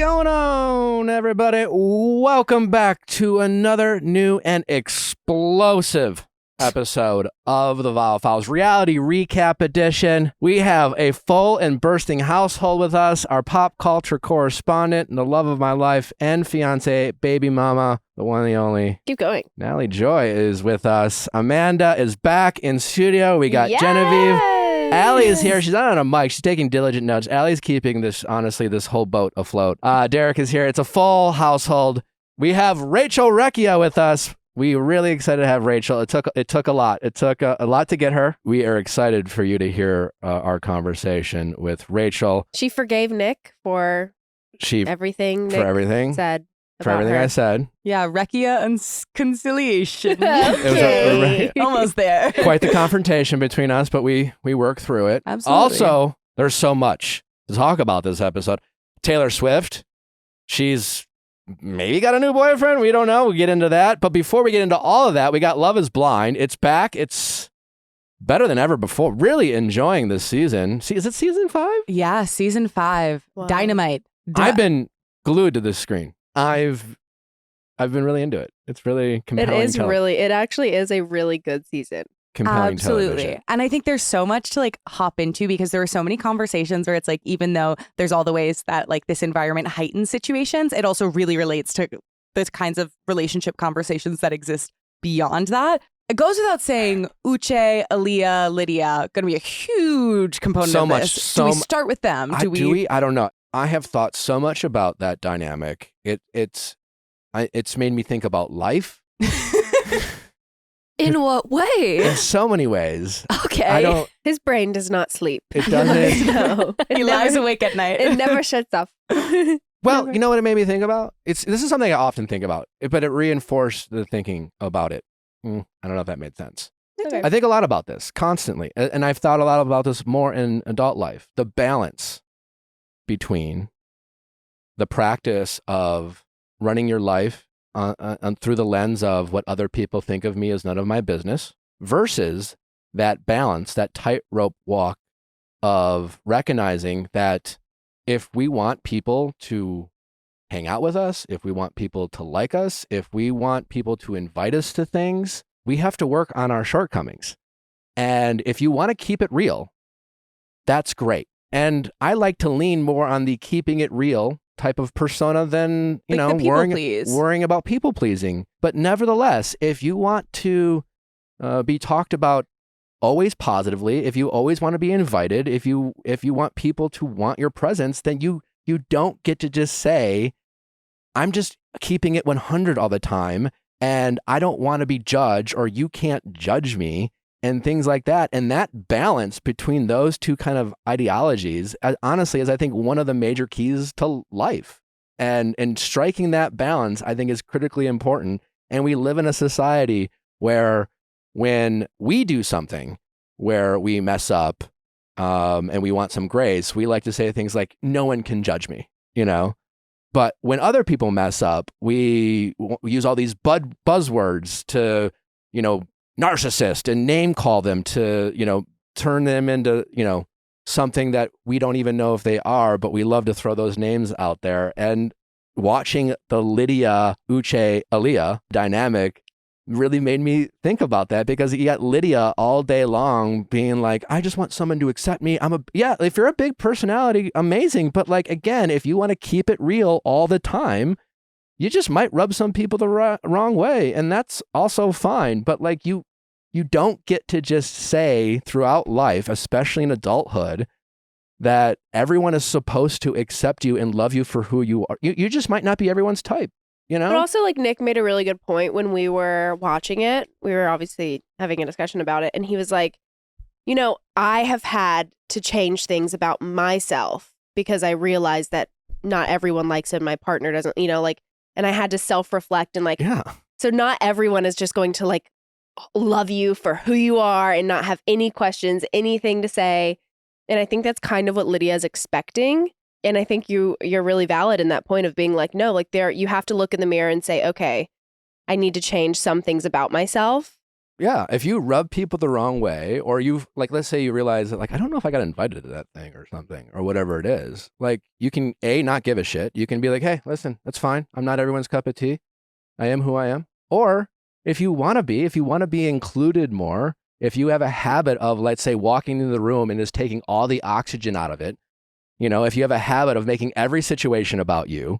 going on, everybody? Welcome back to another new and explosive episode of the Viall Files Reality Recap Edition. We have a full and bursting household with us, our pop culture correspondent and the love of my life and fiance, baby mama, the one and the only. Keep going. Natalie Joy is with us. Amanda is back in studio. We got Genevieve. Allie is here. She's not on a mic. She's taking diligent notes. Allie's keeping this whole boat afloat. Derek is here. It's a full household. We have Rachel Recchia with us. We were really excited to have Rachel. It took a lot. It took a lot to get her. We are excited for you to hear our conversation with Rachel. She forgave Nick for everything Nick said. For everything I said. Yeah, Recchia and conciliation. Okay. Almost there. Quite the confrontation between us, but we worked through it. Absolutely. Also, there's so much to talk about this episode. Taylor Swift, she's maybe got a new boyfriend. We don't know. We'll get into that. But before we get into all of that, we got Love is Blind. It's back. It's better than ever before. Really enjoying this season. Is it season 5? Yeah, season 5. Wow. Dynamite. I've been glued to this screen. I've been really into it. It's really compelling. It actually is a really good season. Compelling Absolutely. television. And I think there's so much to hop into because there are so many conversations where it's even though there's all the ways that this environment heightens situations, it also really relates to the kinds of relationship conversations that exist beyond that. It goes without saying, Uche, Aaliyah, Lydia, going to be a huge component of this. Do we start with them? Do we? I don't know. I have thought so much about that dynamic. It's made me think about life. In what way? In so many ways. Okay. His brain does not sleep. It doesn't. No. He lies awake at night. It never shuts off. Well, you know what it made me think about? This is something I often think about, but it reinforced the thinking about it. I don't know if that made sense. Okay. I think a lot about this constantly, and I've thought a lot about this more in adult life. The balance between the practice of running your life through the lens of what other people think of me is none of my business versus that balance, that tightrope walk of recognizing that if we want people to hang out with us, if we want people to like us, if we want people to invite us to things, we have to work on our shortcomings. And if you want to keep it real, that's great. And I like to lean more on the keeping it real type of persona than, worrying about people pleasing. But nevertheless, if you want to be talked about always positively, if you always want to be invited, if you want people to want your presence, then you don't get to just say, I'm just keeping it 100 all the time and I don't want to be judged or you can't judge me. And things like that. And that balance between those two kind of ideologies, honestly, is I think one of the major keys to life. And striking that balance, I think, is critically important. And we live in a society where when we do something where we mess up and we want some grace, we like to say things like, no one can judge me, But when other people mess up, we use all these buzzwords to, narcissist and name call them to, turn them into, something that we don't even know if they are, but we love to throw those names out there. And watching the Lydia, Uche, Aaliyah dynamic really made me think about that because you got Lydia all day long being like, I just want someone to accept me. If you're a big personality, amazing. But again, if you want to keep it real all the time, you just might rub some people the wrong way. And that's also fine. But you don't get to just say throughout life, especially in adulthood, that everyone is supposed to accept you and love you for who you are. You just might not be everyone's type, But also Nick made a really good point when we were watching it. We were obviously having a discussion about it. And he was like, I have had to change things about myself because I realized that not everyone likes it. My partner doesn't, and I had to self-reflect and so not everyone is just going to love you for who you are and not have any questions, anything to say. And I think that's kind of what Lydia is expecting. And I think you're really valid in that point of being no, you have to look in the mirror and say, okay, I need to change some things about myself Yeah, if you rub people the wrong way, or you like, let's say you realize that, like, I don't know if I got invited to that thing or something, or whatever it is. Like, you can not give a shit. You can be like, hey, listen, that's fine. I'm not everyone's cup of tea. I am who I am. Or if you want to be included more, if you have a habit of, let's say, walking into the room and just taking all the oxygen out of it, if you have a habit of making every situation about you,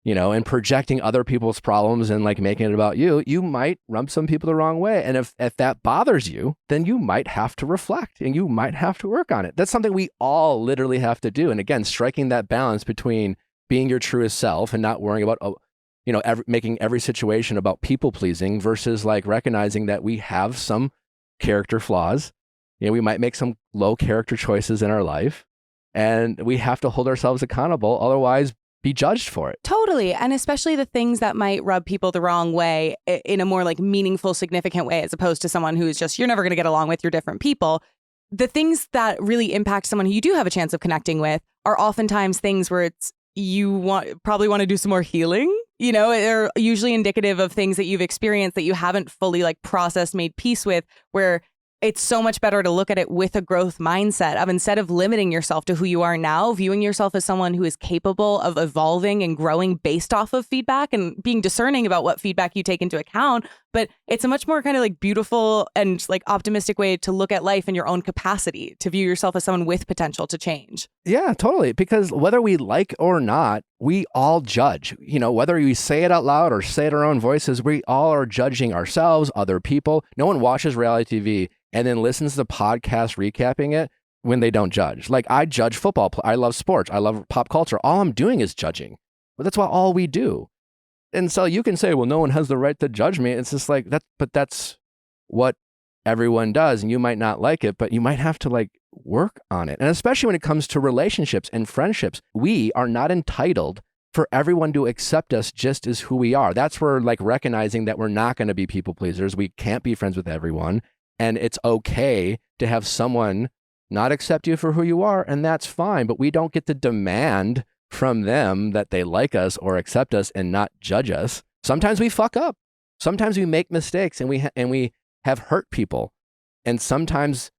and projecting other people's problems and like making it about you, you might rub some people the wrong way. And if that bothers you, then you might have to reflect and you might have to work on it. That's something we all literally have to do. And again, striking that balance between being your truest self and not worrying about, making every situation about people pleasing versus like recognizing that we have some character flaws. We might make some low character choices in our life and we have to hold ourselves accountable. Otherwise, be judged for it. Totally. And especially the things that might rub people the wrong way in a more like meaningful, significant way, as opposed to someone who is just, you're never going to get along with, you're different people. The things that really impact someone who you do have a chance of connecting with are oftentimes things where probably want to do some more healing. They're usually indicative of things that you've experienced that you haven't fully like processed, made peace with, where it's so much better to look at it with a growth mindset of, instead of limiting yourself to who you are now, viewing yourself as someone who is capable of evolving and growing based off of feedback and being discerning about what feedback you take into account. But it's a much more kind of like beautiful and like optimistic way to look at life and your own capacity to view yourself as someone with potential to change. Yeah, totally. Because whether we like or not, we all judge. Whether we say it out loud or say it in our own voices, we all are judging ourselves, other people. No one watches reality TV and then listens to the podcast recapping it when they don't judge. Like, I judge football. I love sports. I love pop culture. All I'm doing is judging. But that's what all we do. And so you can say, well, no one has the right to judge me. It's just like that, but that's what everyone does. And you might not like it, but you might have to like work on it. And especially when it comes to relationships and friendships, we are not entitled for everyone to accept us just as who we are. That's where like recognizing that we're not going to be people pleasers. We can't be friends with everyone. And it's okay to have someone not accept you for who you are, and that's fine. But we don't get to demand from them that they like us or accept us and not judge us. Sometimes we fuck up. Sometimes we make mistakes and we have hurt people. And sometimes,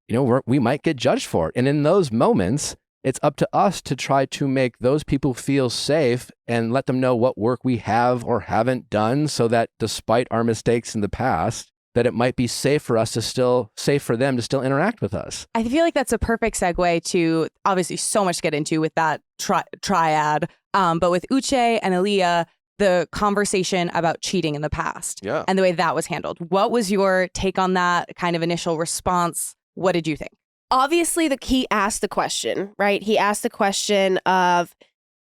we might get judged for it. And in those moments, it's up to us to try to make those people feel safe and let them know what work we have or haven't done, so that despite our mistakes in the past, that it might be safe for us to safe for them to still interact with us. I feel like that's a perfect segue to, obviously so much to get into with that triad, but with Uche and Aaliyah, the conversation about cheating in the past and the way that was handled. What was your take on that kind of initial response? What did you think? Obviously, he asked the question, right? He asked the question of,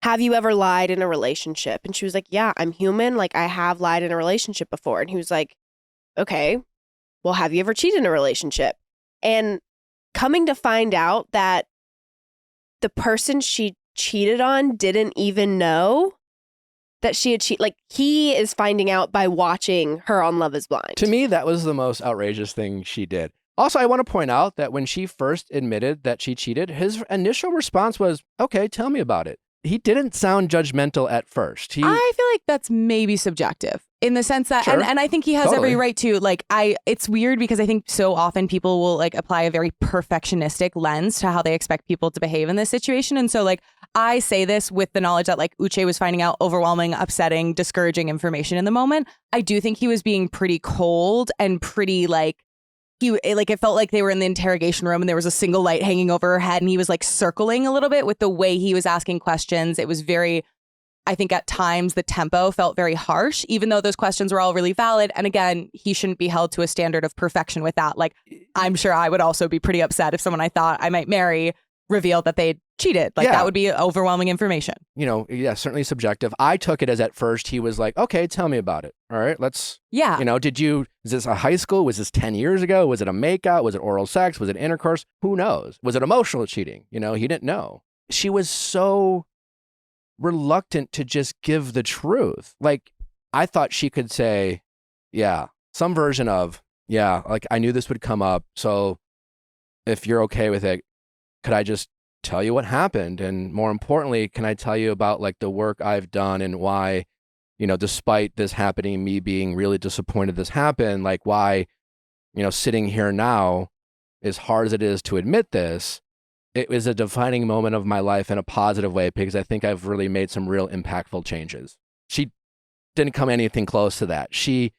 have you ever lied in a relationship? And she was like, yeah, I'm human. Like, I have lied in a relationship before. And he was like, okay, well, have you ever cheated in a relationship? And coming to find out that the person she cheated on didn't even know that she had cheated. Like, he is finding out by watching her on Love is Blind. To me, that was the most outrageous thing she did. Also, I want to point out that when she first admitted that she cheated, his initial response was, okay, tell me about it. He didn't sound judgmental at first. I feel like that's maybe subjective in the sense that, sure, and I think he has every right to, like, it's weird because I think so often people will like apply a very perfectionistic lens to how they expect people to behave in this situation. And so like, I say this with the knowledge that like Uche was finding out overwhelming, upsetting, discouraging information in the moment. I do think he was being pretty cold and pretty like, it felt like they were in the interrogation room and there was a single light hanging over her head and he was like circling a little bit with the way he was asking questions. It was very, I think at times the tempo felt very harsh, even though those questions were all really valid. And again, he shouldn't be held to a standard of perfection with that. Like, I'm sure I would also be pretty upset if someone I thought I might marry revealed that they cheated. Like, that would be overwhelming information. Certainly subjective. I took it as at first he was like, okay, tell me about it. All right, let's, is this a high school? Was this 10 years ago? Was it a makeout? Was it oral sex? Was it intercourse? Who knows? Was it emotional cheating? He didn't know. She was so reluctant to just give the truth. Like, I thought she could say, some version of, like, I knew this would come up. So if you're okay with it, could I just tell you what happened? And more importantly, can I tell you about like the work I've done and why, despite this happening, me being really disappointed this happened, like why, sitting here now, as hard as it is to admit this, it was a defining moment of my life in a positive way because I think I've really made some real impactful changes. She didn't come anything close to that. She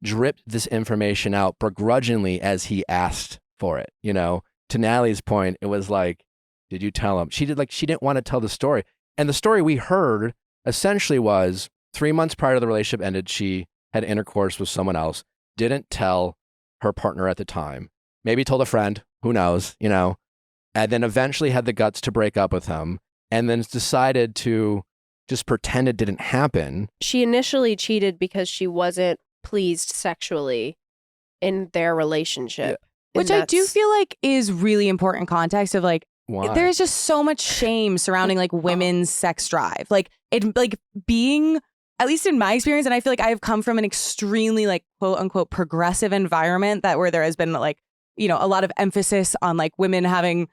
dripped this information out begrudgingly as he asked for it. To Natalie's point, it was like, did you tell him? She didn't want to tell the story. And the story we heard essentially was 3 months prior to the relationship ended, she had intercourse with someone else, didn't tell her partner at the time, maybe told a friend, who knows, and then eventually had the guts to break up with him and then decided to just pretend it didn't happen. She initially cheated because she wasn't pleased sexually in their relationship. Yeah. Which I do feel like is really important context of like, why? There's just so much shame surrounding like women's sex drive. Like it, like being, at least in my experience, and I feel like I've come from an extremely like quote unquote progressive environment where there has been like, a lot of emphasis on like women having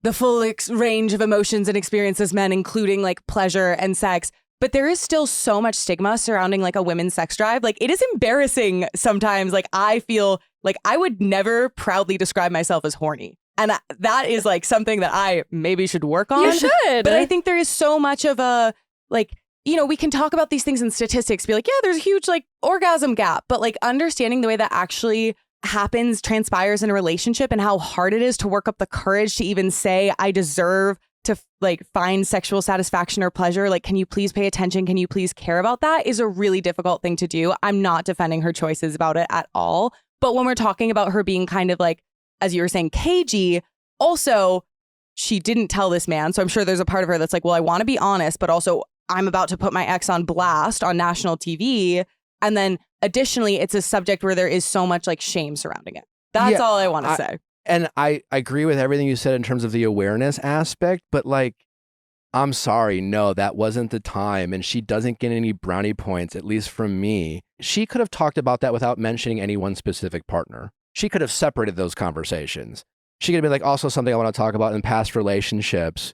the full range of emotions and experiences, men, including like pleasure and sex. But there is still so much stigma surrounding like a women's sex drive. Like it is embarrassing sometimes. Like I feel like I would never proudly describe myself as horny. And that is like something that I maybe should work on. You should. But I think there is so much of a like, we can talk about these things in statistics, be like, yeah, there's a huge like orgasm gap. But like understanding the way that actually transpires in a relationship and how hard it is to work up the courage to even say, I deserve to like find sexual satisfaction or pleasure. Like, can you please pay attention? Can you please care about that? Is a really difficult thing to do. I'm not defending her choices about it at all. But when we're talking about her being kind of like, as you were saying, cagey, also, she didn't tell this man. So I'm sure there's a part of her that's like, well, I want to be honest, but also I'm about to put my ex on blast on national TV. And then additionally, it's a subject where there is so much like shame surrounding it. That's all I want to say. And I agree with everything you said in terms of the awareness aspect, but like, I'm sorry, no, that wasn't the time. And she doesn't get any brownie points, at least from me. She could have talked about that without mentioning any one specific partner. She could have separated those conversations. She could have been like, also something I want to talk about in past relationships.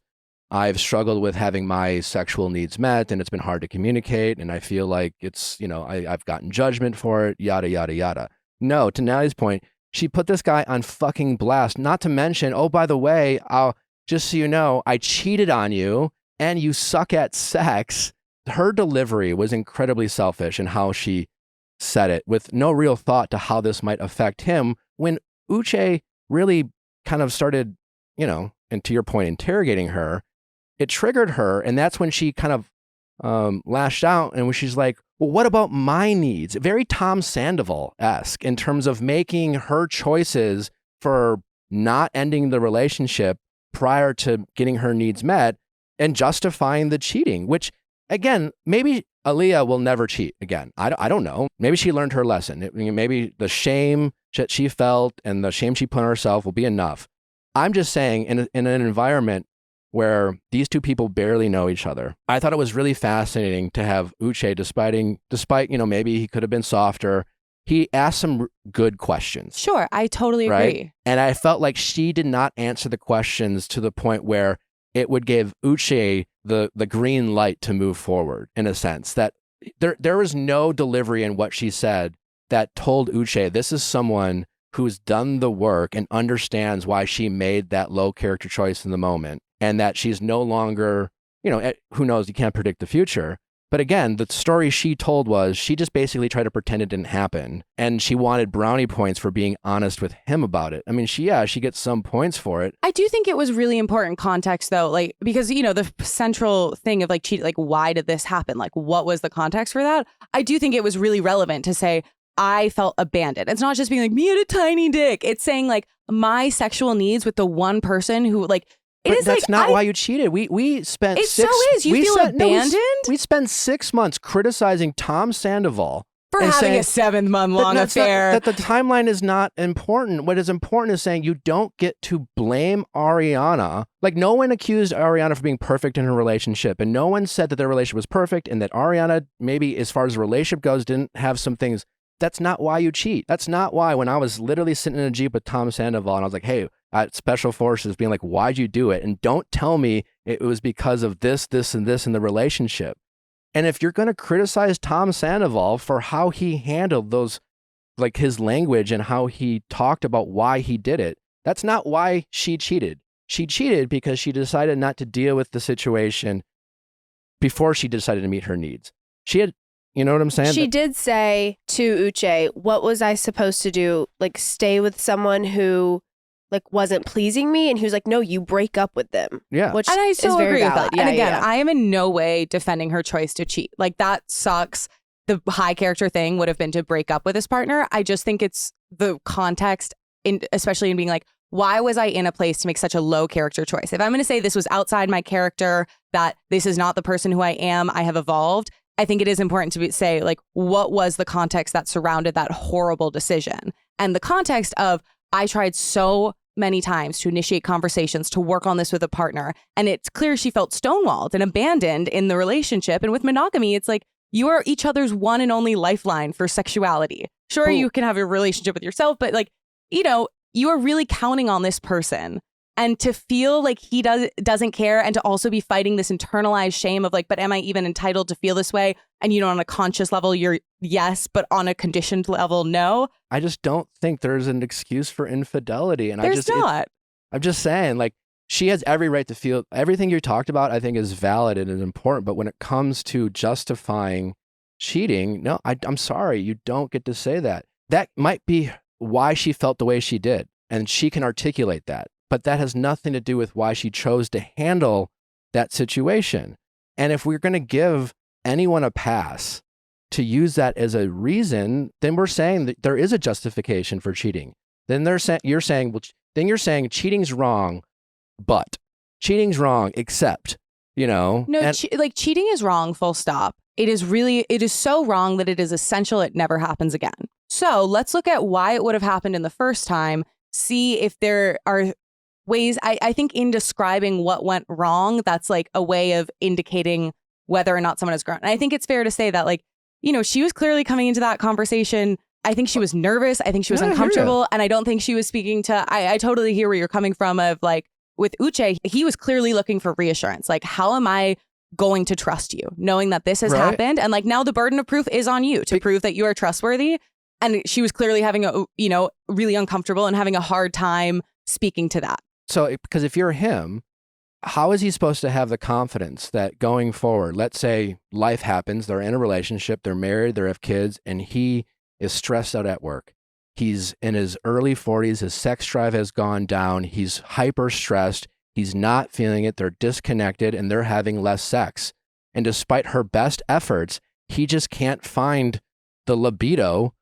I've struggled with having my sexual needs met and it's been hard to communicate. And I feel like it's, I've gotten judgment for it, yada, yada, yada. No, to Natalie's point, she put this guy on fucking blast, not to mention, oh, by the way, just so you know, I cheated on you and you suck at sex. Her delivery was incredibly selfish in how she said it with no real thought to how this might affect him when Uche really kind of started, and to your point, interrogating her. It triggered her. And that's when she kind of lashed out and when she's like, well, what about my needs? Very Tom Sandoval-esque in terms of making her choices for not ending the relationship prior to getting her needs met and justifying the cheating, which again, maybe Aaliyah will never cheat again. I don't know. Maybe she learned her lesson. Maybe the shame that she felt and the shame she put on herself will be enough. I'm just saying in an environment where these two people barely know each other, I thought it was really fascinating to have Uche, despite maybe he could have been softer, he asked some good questions. Sure, I totally agree. Right? And I felt like she did not answer the questions to the point where it would give Uche the green light to move forward, in a sense that there was no delivery in what she said that told Uche this is someone who's done the work and understands why she made that low character choice in the moment, and that she's no longer, who knows, you can't predict the future. But again, the story she told was she just basically tried to pretend it didn't happen. And she wanted brownie points for being honest with him about it. I mean, she gets some points for it. I do think it was really important context though, like, because, the central thing of like cheat, like, why did this happen? Like, what was the context for that? I do think it was really relevant to say, I felt abandoned. It's not just being like, me had a tiny dick. It's saying like my sexual needs with the one person who like, But that's not why you cheated. We spent it so is. You feel abandoned? We spent 6 months criticizing Tom Sandoval for having a 7-month-long affair. That the timeline is not important. What is important is saying you don't get to blame Ariana. Like, no one accused Ariana for being perfect in her relationship, and no one said that their relationship was perfect and that Ariana, maybe as far as the relationship goes, didn't have some things. That's not why you cheat. That's not why, when I was literally sitting in a Jeep with Tom Sandoval and I was like, hey, at Special Forces, being like, why'd you do it? And don't tell me it was because of this, and this in the relationship. And if you're going to criticize Tom Sandoval for how he handled those like his language and how he talked about why he did it, that's not why she cheated. She cheated because she decided not to deal with the situation before she decided to meet her needs. She had, you know what I'm saying? She did say to Uche, what was I supposed to do? Like stay with someone who like wasn't pleasing me? And he was like, no, you break up with them. Yeah. Which And I so is very agree with valid. that. Yeah, And again, yeah. I am in no way defending her choice to cheat. Like that sucks. The high character thing would have been to break up with his partner. I just think it's the context, especially in being like, why was I in a place to make such a low character choice? If I'm going to say this was outside my character, that this is not the person who I am, I have evolved, I think it is important to say, like, what was the context that surrounded that horrible decision? And the context of, I tried so many times to initiate conversations, to work on this with a partner, and it's clear she felt stonewalled and abandoned in the relationship. And with monogamy, it's like, you are each other's one and only lifeline for sexuality. Sure, you can have a relationship with yourself, but like, you know, you are really counting on this person. And to feel like he doesn't care, and to also be fighting this internalized shame of like, but am I even entitled to feel this way? And, you know, on a conscious level, you're yes, but on a conditioned level, no. I just don't think there's an excuse for infidelity. And There's not. I'm just saying, like, she has every right to feel everything you talked about, I think is valid and is important. But when it comes to justifying cheating, no, I'm sorry, you don't get to say that. That might be why she felt the way she did. And she can articulate that. But that has nothing to do with why she chose to handle that situation. And if we're going to give anyone a pass to use that as a reason, then we're saying that there is a justification for cheating. Then you're saying cheating's wrong, but cheating's wrong, except, you know. No, like cheating is wrong, full stop. It is so wrong that it is essential it never happens again. So let's look at why it would have happened in the first time, see if there are ways. I think in describing what went wrong, that's like a way of indicating whether or not someone has grown. And I think it's fair to say that, like, you know, she was clearly coming into that conversation. I think she was nervous. I think she was uncomfortable. And I don't think she was speaking to, I totally hear where you're coming from of like, with Uche, he was clearly looking for reassurance. Like, how am I going to trust you, knowing that this has happened? And like, now the burden of proof is on you to prove that you are trustworthy. And she was clearly having really uncomfortable and having a hard time speaking to that. So, because if you're him, how is he supposed to have the confidence that going forward, let's say life happens, they're in a relationship, they're married, they have kids, and he is stressed out at work. He's in his early 40s, his sex drive has gone down, he's hyper stressed, he's not feeling it, they're disconnected, and they're having less sex. And despite her best efforts, he just can't find the libido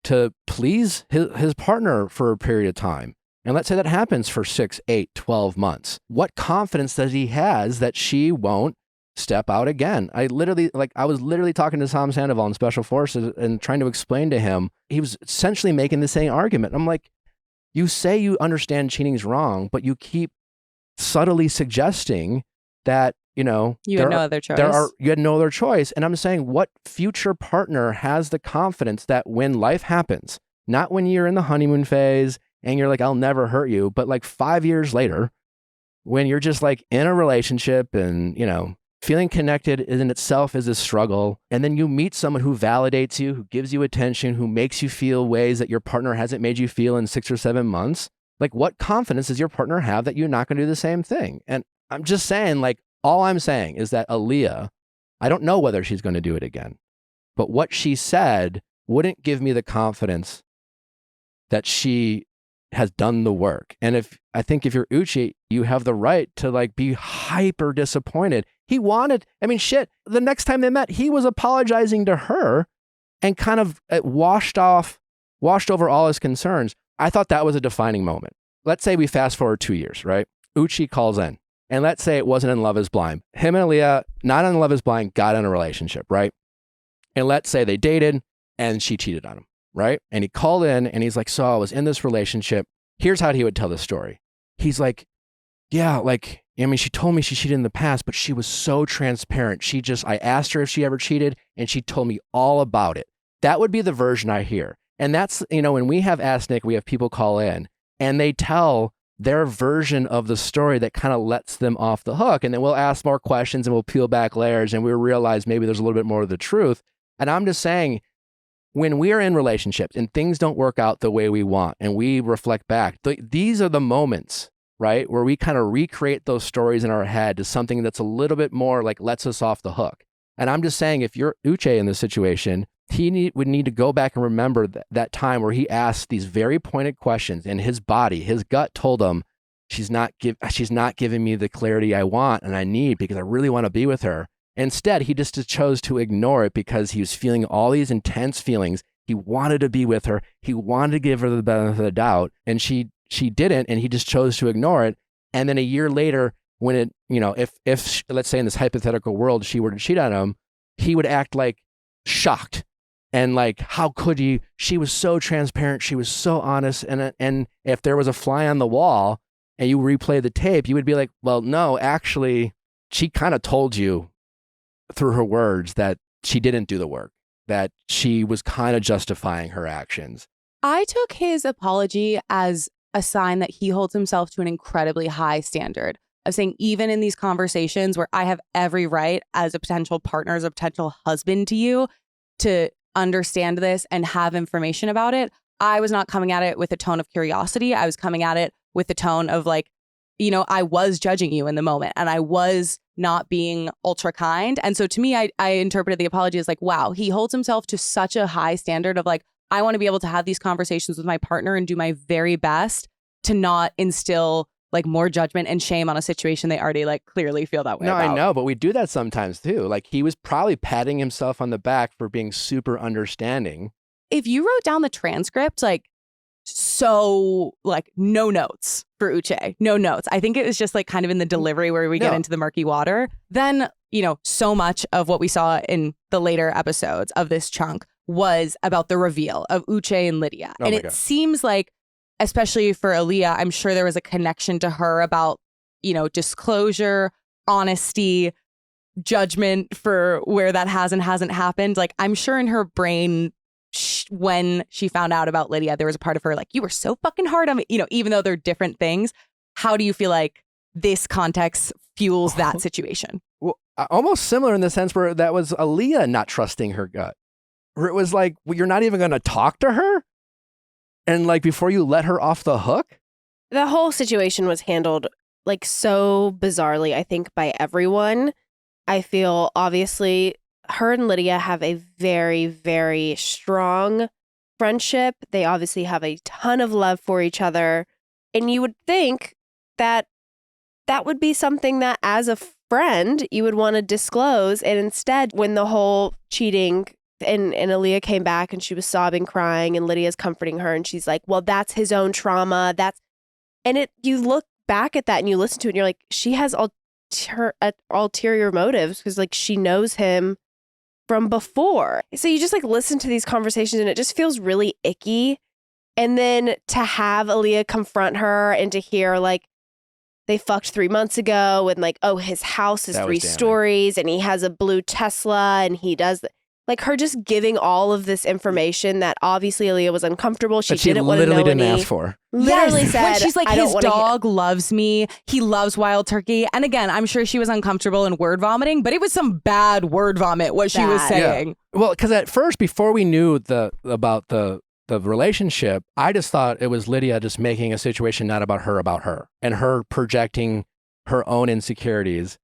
to please his partner for a period of time. And let's say that happens for 6, 8, 12 months. What confidence does he has that she won't step out again? I was literally talking to Tom Sandoval in Special Forces and trying to explain to him, he was essentially making the same argument. I'm like, you say you understand cheating's wrong, but you keep subtly suggesting that, you know, you had no other choice. You had no other choice. And I'm saying, what future partner has the confidence that when life happens, not when you're in the honeymoon phase and you're like, I'll never hurt you, but like 5 years later, when you're just like in a relationship and, you know, feeling connected in itself is a struggle. And then you meet someone who validates you, who gives you attention, who makes you feel ways that your partner hasn't made you feel in 6 or 7 months. Like, what confidence does your partner have that you're not going to do the same thing? And I'm just saying, like, all I'm saying is that Aaliyah, I don't know whether she's going to do it again, but what she said wouldn't give me the confidence that she has done the work. And I think if you're Uche, you have the right to like be hyper disappointed. The next time they met, he was apologizing to her and kind of washed over all his concerns. I thought that was a defining moment. Let's say we fast forward 2 years, right? Uche calls in, and let's say it wasn't in Love is Blind. Him and Aaliyah, not in Love is Blind, got in a relationship, right? And let's say they dated and she cheated on him, right? And he called in and he's like, so I was in this relationship. Here's how he would tell the story. He's like, yeah, like, I mean, she told me she cheated in the past, but she was so transparent. I asked her if she ever cheated and she told me all about it. That would be the version I hear. And that's, you know, when we have Ask Nick, we have people call in and they tell their version of the story that kind of lets them off the hook. And then we'll ask more questions and we'll peel back layers and we'll realize maybe there's a little bit more of the truth. And I'm just saying, when we are in relationships and things don't work out the way we want and we reflect back, these are the moments, right, where we kind of recreate those stories in our head to something that's a little bit more like lets us off the hook. And I'm just saying, if you're Uche in this situation, he would need to go back and remember that time where he asked these very pointed questions, and his body, his gut told him, she's not giving me the clarity I want and I need because I really want to be with her. Instead, he just chose to ignore it because he was feeling all these intense feelings. He wanted to be with her. He wanted to give her the benefit of the doubt, and she didn't, and he just chose to ignore it. And then a year later, when it, if let's say in this hypothetical world, she were to cheat on him, he would act like shocked and like, how could you? She was so transparent. She was so honest. And if there was a fly on the wall and you replay the tape, you would be like, well, no, actually, she kind of told you through her words that she didn't do the work, that she was kind of justifying her actions. I took his apology as a sign that he holds himself to an incredibly high standard of saying, even in these conversations where I have every right as a potential partner, as a potential husband to you, to understand this and have information about it, I was not coming at it with a tone of curiosity. I was coming at it with the tone of like, I was judging you in the moment and I was not being ultra kind. And so to me, I interpreted the apology as like, wow, he holds himself to such a high standard of like, I want to be able to have these conversations with my partner and do my very best to not instill like more judgment and shame on a situation they already like clearly feel that way about. I know, but we do that sometimes too. Like he was probably patting himself on the back for being super understanding. If you wrote down the transcript, like, so like no notes for Uche, no notes. I think it was just like kind of in the delivery where we get into the murky water. Then, so much of what we saw in the later episodes of this chunk was about the reveal of Uche and Lydia. And it seems like, especially for Aaliyah, I'm sure there was a connection to her about, disclosure, honesty, judgment for where that has and hasn't happened. Like, I'm sure in her brain, when she found out about Lydia, there was a part of her like, you were so fucking hard on me, even though they're different things. How do you feel like this context fuels that situation? Well, almost similar in the sense where that was Aaliyah not trusting her gut. Where it was like, well, you're not even going to talk to her? And like, before you let her off the hook? The whole situation was handled like so bizarrely, I think, by everyone. I feel obviously her and Lydia have a very, very strong friendship. They obviously have a ton of love for each other. And you would think that that would be something that as a friend, you would want to disclose. And instead, when the whole cheating and Aaliyah came back and she was sobbing, crying, and Lydia's comforting her. And she's like, well, that's his own trauma. You look back at that and you listen to it and you're like, she has ulterior motives because like she knows him from before. So you just like listen to these conversations and it just feels really icky. And then to have Aaliyah confront her and to hear like they fucked 3 months ago and like, oh, his house is 3 stories and he has a blue Tesla and he does like her just giving all of this information that obviously Aaliyah was uncomfortable. She didn't want to know. Literally didn't ask for. Literally said, when she's like, his dog loves me. He loves wild turkey. And again, I'm sure she was uncomfortable and word vomiting, but it was some bad word vomit what she was saying. Yeah. Well, because at first, before we knew about the relationship, I just thought it was Lydia just making a situation not about her, and her projecting her own insecurities.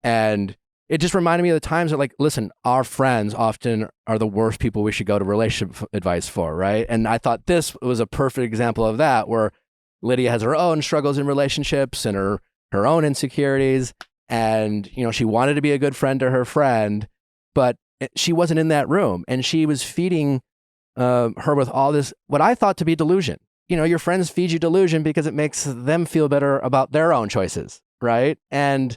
And it just reminded me of the times that, like, listen, our friends often are the worst people we should go to relationship advice for, right? And I thought this was a perfect example of that, where Lydia has her own struggles in relationships and her own insecurities. And, she wanted to be a good friend to her friend, but she wasn't in that room. And she was feeding her with all this, what I thought to be delusion. Your friends feed you delusion because it makes them feel better about their own choices, right? And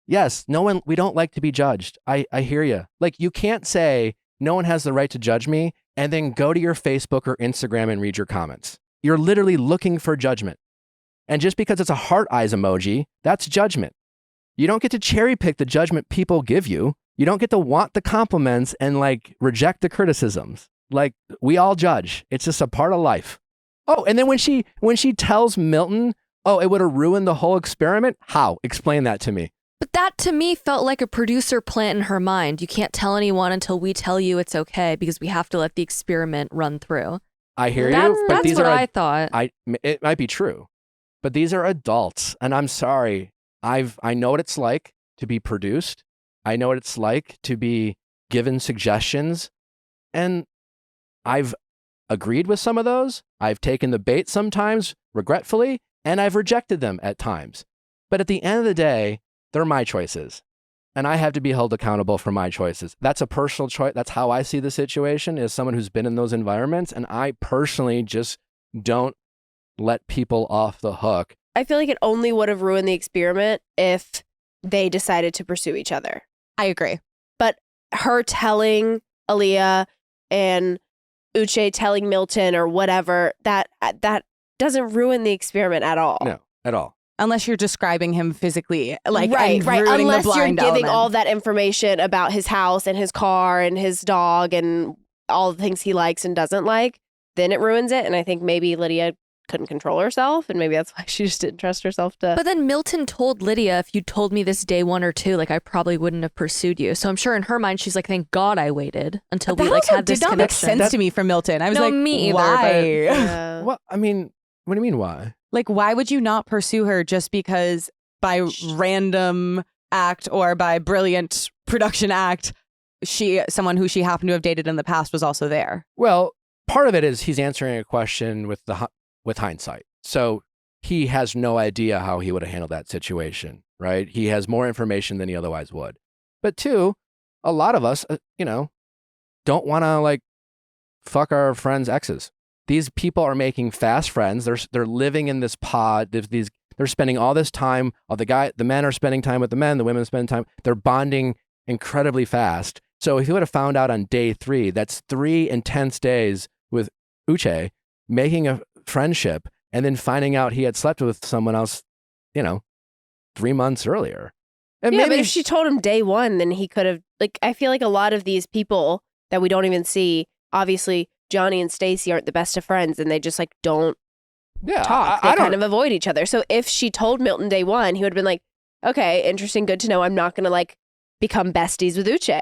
yes, we don't like to be judged. I hear you. Like, you can't say no one has the right to judge me and then go to your Facebook or Instagram and read your comments. You're literally looking for judgment. And just because it's a heart eyes emoji, that's judgment. You don't get to cherry pick the judgment people give you. You don't get to want the compliments and like reject the criticisms. Like, we all judge. It's just a part of life. Oh, and then when she tells Milton, oh, it would have ruined the whole experiment. How? Explain that to me. But that to me felt like a producer plant in her mind. You can't tell anyone until we tell you it's okay because we have to let the experiment run through. I hear That's, you, but that's these what are I thought. it might be true, but these are adults, and I'm sorry. I know what it's like to be produced. I know what it's like to be given suggestions, and I've agreed with some of those. I've taken the bait sometimes, regretfully, and I've rejected them at times. But at the end of the day, they're my choices, and I have to be held accountable for my choices. That's a personal choice. That's how I see the situation as someone who's been in those environments, and I personally just don't let people off the hook. I feel like it only would have ruined the experiment if they decided to pursue each other. I agree. But her telling Aaliyah and Uche telling Milton or whatever, that doesn't ruin the experiment at all. No, at all. Unless you're describing him physically, like, right. and ruining Unless the blind you're giving element. all that information about his house and his car and his dog and all the things he likes and doesn't like, then it ruins it. And I think maybe Lydia couldn't control herself, and maybe that's why she just didn't trust herself to. But then Milton told Lydia, if you told me this day 1 or 2, like I probably wouldn't have pursued you. So I'm sure in her mind, she's like, thank God I waited until we like had this did not connection. make sense to me from Milton. I was No, like, me either, why? Yeah. Well, I mean, what do you mean why? Like, why would you not pursue her just because by random act or by brilliant production act, someone who she happened to have dated in the past was also there? Well, part of it is he's answering a question with hindsight. So he has no idea how he would have handled that situation, right? He has more information than he otherwise would. But two, a lot of us, don't want to like fuck our friends' exes. These people are making fast friends. They're living in this pod. They're spending all this time. The men are spending time with the men. The women spend time. They're bonding incredibly fast. So if you would have found out on day 3, that's 3 intense days with Uche making a friendship and then finding out he had slept with someone else, 3 months earlier. And yeah, maybe but if she told him day 1, then he could have, like, I feel like a lot of these people that we don't even see, obviously Johnny and Stacey aren't the best of friends and they just like don't talk. They kind of avoid each other. So if she told Milton day 1, he would have been like, okay, interesting, good to know. I'm not going to like become besties with Uche.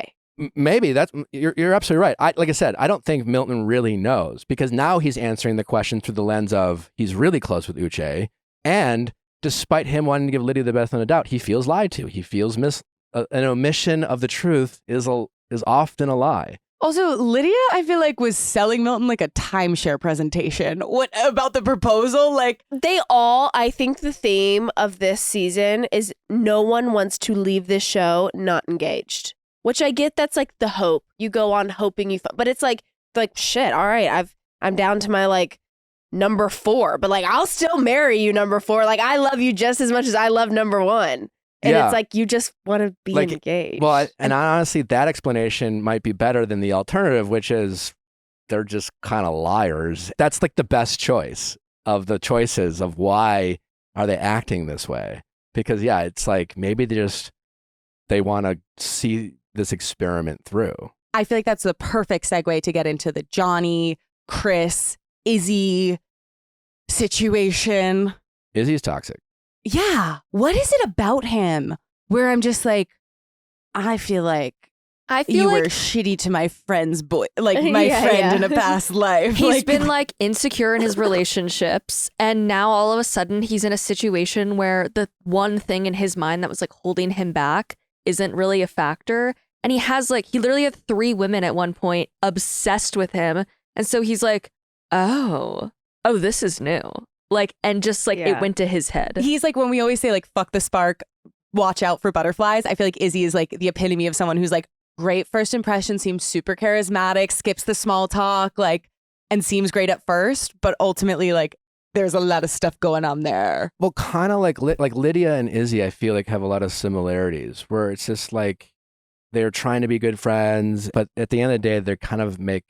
Maybe you're absolutely right. Like I said, I don't think Milton really knows because now he's answering the question through the lens of he's really close with Uche, and despite him wanting to give Lydia the benefit of the doubt, he feels lied to. He feels an omission of the truth is often a lie. Also, Lydia, I feel like, was selling Milton like a timeshare presentation. What about the proposal? Like, I think the theme of this season is no one wants to leave this show not engaged. Which I get, that's like the hope. You go on hoping but it's like shit, all right, I'm down to my like number 4, but like I'll still marry you, number 4. Like I love you just as much as I love number 1. And it's like you just want to be like, engaged. Well, and honestly, that explanation might be better than the alternative, which is they're just kind of liars. That's like the best choice of the choices of why are they acting this way? Because yeah, it's like maybe they want to see this experiment through. I feel like that's the perfect segue to get into the Johnny, Chris, Izzy situation. Izzy's toxic. Yeah. What is it about him where I'm just like, I feel like you were shitty to my friend's boy, like my friend in a past life. He's been like insecure in his relationships, and now all of a sudden he's in a situation where the one thing in his mind that was like holding him back isn't really a factor. And he literally had 3 women at one point obsessed with him. And so he's like, oh, this is new. Like, and just like it went to his head. He's like, when we always say like, fuck the spark, watch out for butterflies. I feel like Izzy is like the epitome of someone who's like, great first impression, seems super charismatic, skips the small talk, like, and seems great at first, but ultimately like there's a lot of stuff going on there. Well, kind of like Lydia and Izzy, I feel like have a lot of similarities where it's just like they're trying to be good friends, but at the end of the day, they kind of make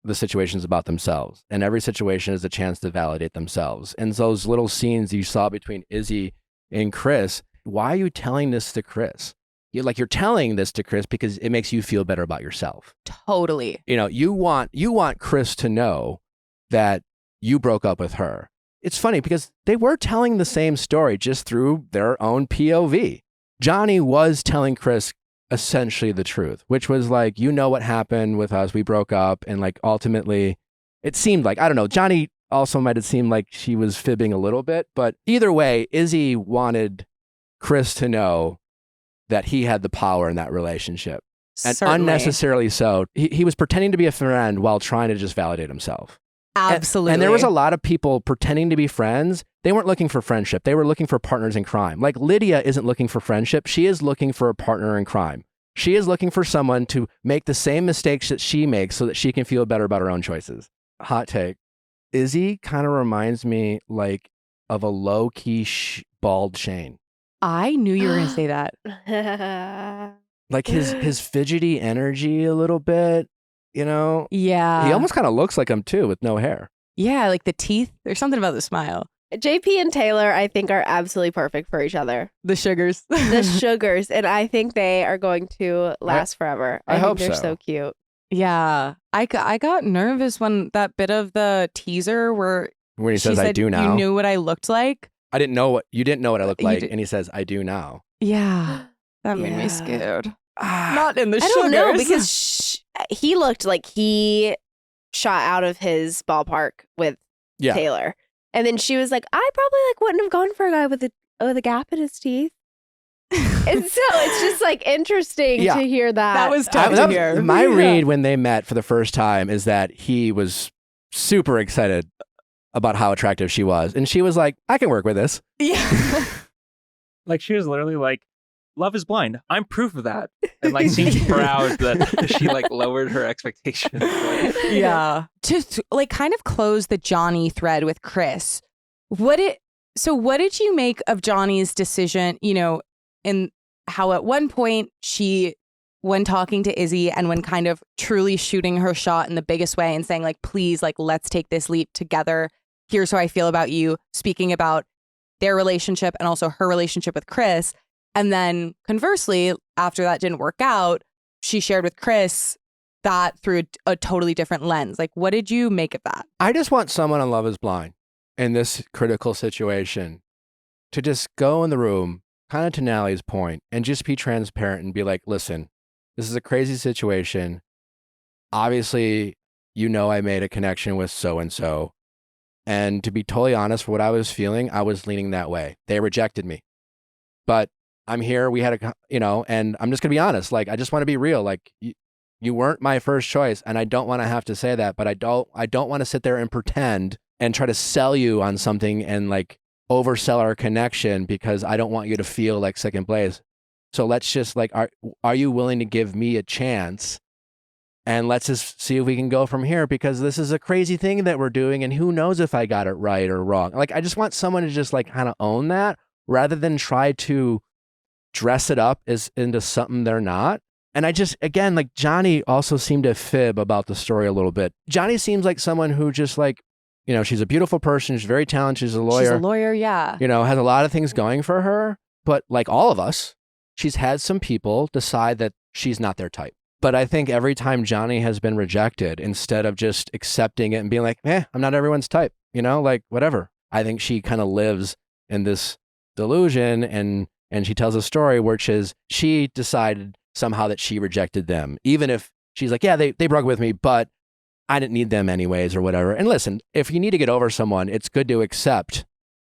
the situations about themselves. And every situation is a chance to validate themselves. And those little scenes you saw between Izzy and Chris, why are you telling this to Chris? You're telling this to Chris because it makes you feel better about yourself. Totally. You want Chris to know that you broke up with her. It's funny because they were telling the same story just through their own POV. Johnny was telling Chris essentially the truth, which was like, you know what happened with us. We broke up. And like, ultimately, it seemed like, I don't know, Johnny also might have seemed like she was fibbing a little bit. But either way, Izzy wanted Chris to know that he had the power in that relationship. And Certainly. unnecessarily so. He was pretending to be a friend while trying to just validate himself. Absolutely. And there was a lot of people pretending to be friends. They weren't looking for friendship. They were looking for partners in crime. Like Lydia isn't looking for friendship. She is looking for a partner in crime. She is looking for someone to make the same mistakes that she makes so that she can feel better about her own choices. Hot take. Izzy kind of reminds me like of a low-key bald Shane. I knew you were going to say that. Like his fidgety energy a little bit, you know? Yeah. He almost kind of looks like him too with no hair. Yeah, like the teeth. There's something about the smile. JP and Taylor, I think, are absolutely perfect for each other. The sugars. The sugars. And I think they are going to last forever. I think hope they're so. so cute. Yeah. I got nervous when that bit of the teaser where When he she says, said, I do now. You knew what I looked like. You didn't know what I looked You like. did- And he says, I do now. Yeah. That made Yeah. me scared. Not in the I sugars. don't know because he looked like he shot out of his ballpark with Yeah. Taylor. And then she was like, I probably like wouldn't have gone for a guy with a gap in his teeth. And so it's just like interesting Yeah. to hear that. That was tough to hear. My Yeah. read when they met for the first time is that he was super excited about how attractive she was. And she was like, I can work with this. Yeah. Like she was literally like, love is blind. I'm proof of that. And like seemed proud that she like lowered her expectations. Like, Yeah. To like kind of close the Johnny thread with Chris, what did you make of Johnny's decision, you know, and how at one point she, when talking to Izzy and when kind of truly shooting her shot in the biggest way and saying like, please, like, let's take this leap together. Here's how I feel about you, speaking about their relationship and also her relationship with Chris. And then conversely, after that didn't work out, she shared with Chris that through a totally different lens. Like, what did you make of that? I just want someone on Love is Blind in this critical situation to just go in the room, kind of to Natalie's point, and just be transparent and be like, listen, this is a crazy situation. Obviously, you know, I made a connection with so-and-so. And to be totally honest, for what I was feeling, I was leaning that way. They rejected me. But I'm here. We had and I'm just going to be honest. Like, I just want to be real. Like, you weren't my first choice. And I don't want to have to say that, but I don't want to sit there and pretend and try to sell you on something and like oversell our connection because I don't want you to feel like second place. So let's just like, are you willing to give me a chance? And let's just see if we can go from here because this is a crazy thing that we're doing. And who knows if I got it right or wrong. Like, I just want someone to just like kind of own that rather than try to dress it up as into something they're not. And I just, again, like Johnny also seemed to fib about the story a little bit. Johnny seems like someone who just like, you know, she's a beautiful person. She's very talented. She's a lawyer. She's a lawyer, yeah. You know, has a lot of things going for her. But like all of us, she's had some people decide that she's not their type. But I think every time Johnny has been rejected, instead of just accepting it and being like, I'm not everyone's type, you know, like whatever. I think she kind of lives in this delusion and she tells a story which is she decided somehow that she rejected them, even if she's like, yeah, they broke up with me, but I didn't need them anyways or whatever. And listen, if you need to get over someone, it's good to accept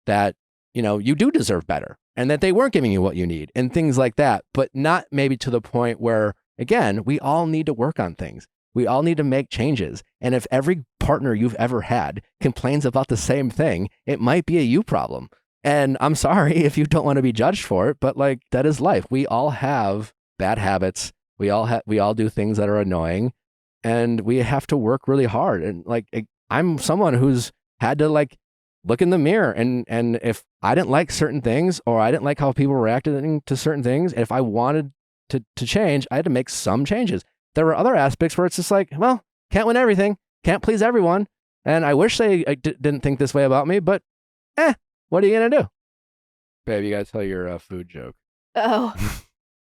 that, you know, you do deserve better and that they weren't giving you what you need and things like that, but not maybe to the point where, again, we all need to work on things. We all need to make changes. And if every partner you've ever had complains about the same thing, it might be a you problem. And I'm sorry if you don't want to be judged for it, but like that is life. We all have bad habits. We all do things that are annoying and we have to work really hard. And like, I'm someone who's had to like look in the mirror and if I didn't like certain things or I didn't like how people reacted to certain things, if I wanted to change, I had to make some changes. There were other aspects where it's just like, well, can't win everything, can't please everyone. And I wish they didn't think this way about me, but what are you going to do? Babe, you got to tell your food joke. Oh,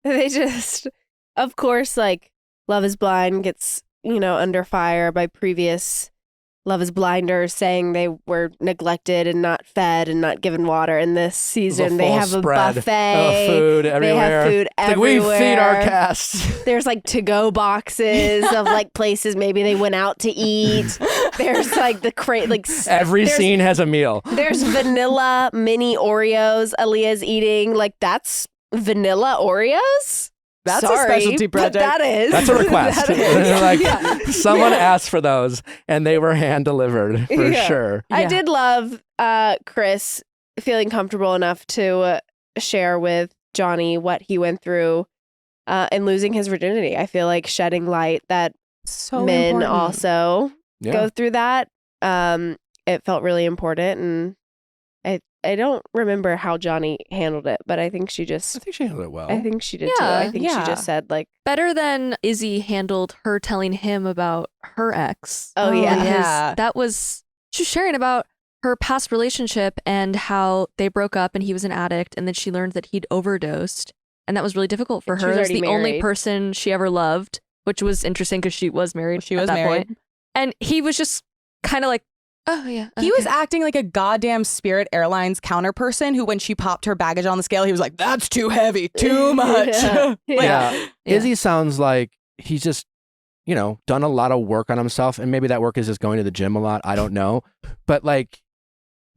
they just, of course, like Love is Blind gets, you know, under fire by previous Love is Blinders saying they were neglected and not fed and not given water. And this season they have a buffet of food everywhere. They have food everywhere. We feed our casts. There's like to-go boxes of like places maybe they went out to eat. There's like every scene has a meal. There's vanilla mini Oreos Aaliyah's eating. Like that's vanilla Oreos? That's Sorry, a specialty project. But that is. That's a request. That is. Someone asked for those and they were hand delivered for sure. I did love Chris feeling comfortable enough to share with Johnny what he went through and losing his virginity. I feel like shedding light that men important. Also go through that. It felt really important, and I don't remember how Johnny handled it, but I think she handled it well. I think she did too. Yeah, I think she just said like better than Izzy handled her telling him about her ex. Oh, yeah. Because that was, she was sharing about her past relationship and how they broke up and he was an addict, and then she learned that he'd overdosed, and that was really difficult for And she her. was It was the already only married. person she ever loved, which was interesting because she was married. She at was that married. point. And he was just kind of like, oh yeah. He was acting like a goddamn Spirit Airlines counter person who, when she popped her baggage on the scale, he was like, that's too heavy, too much. Yeah. Yeah. Izzy sounds like he's just, done a lot of work on himself, and maybe that work is just going to the gym a lot. I don't know. But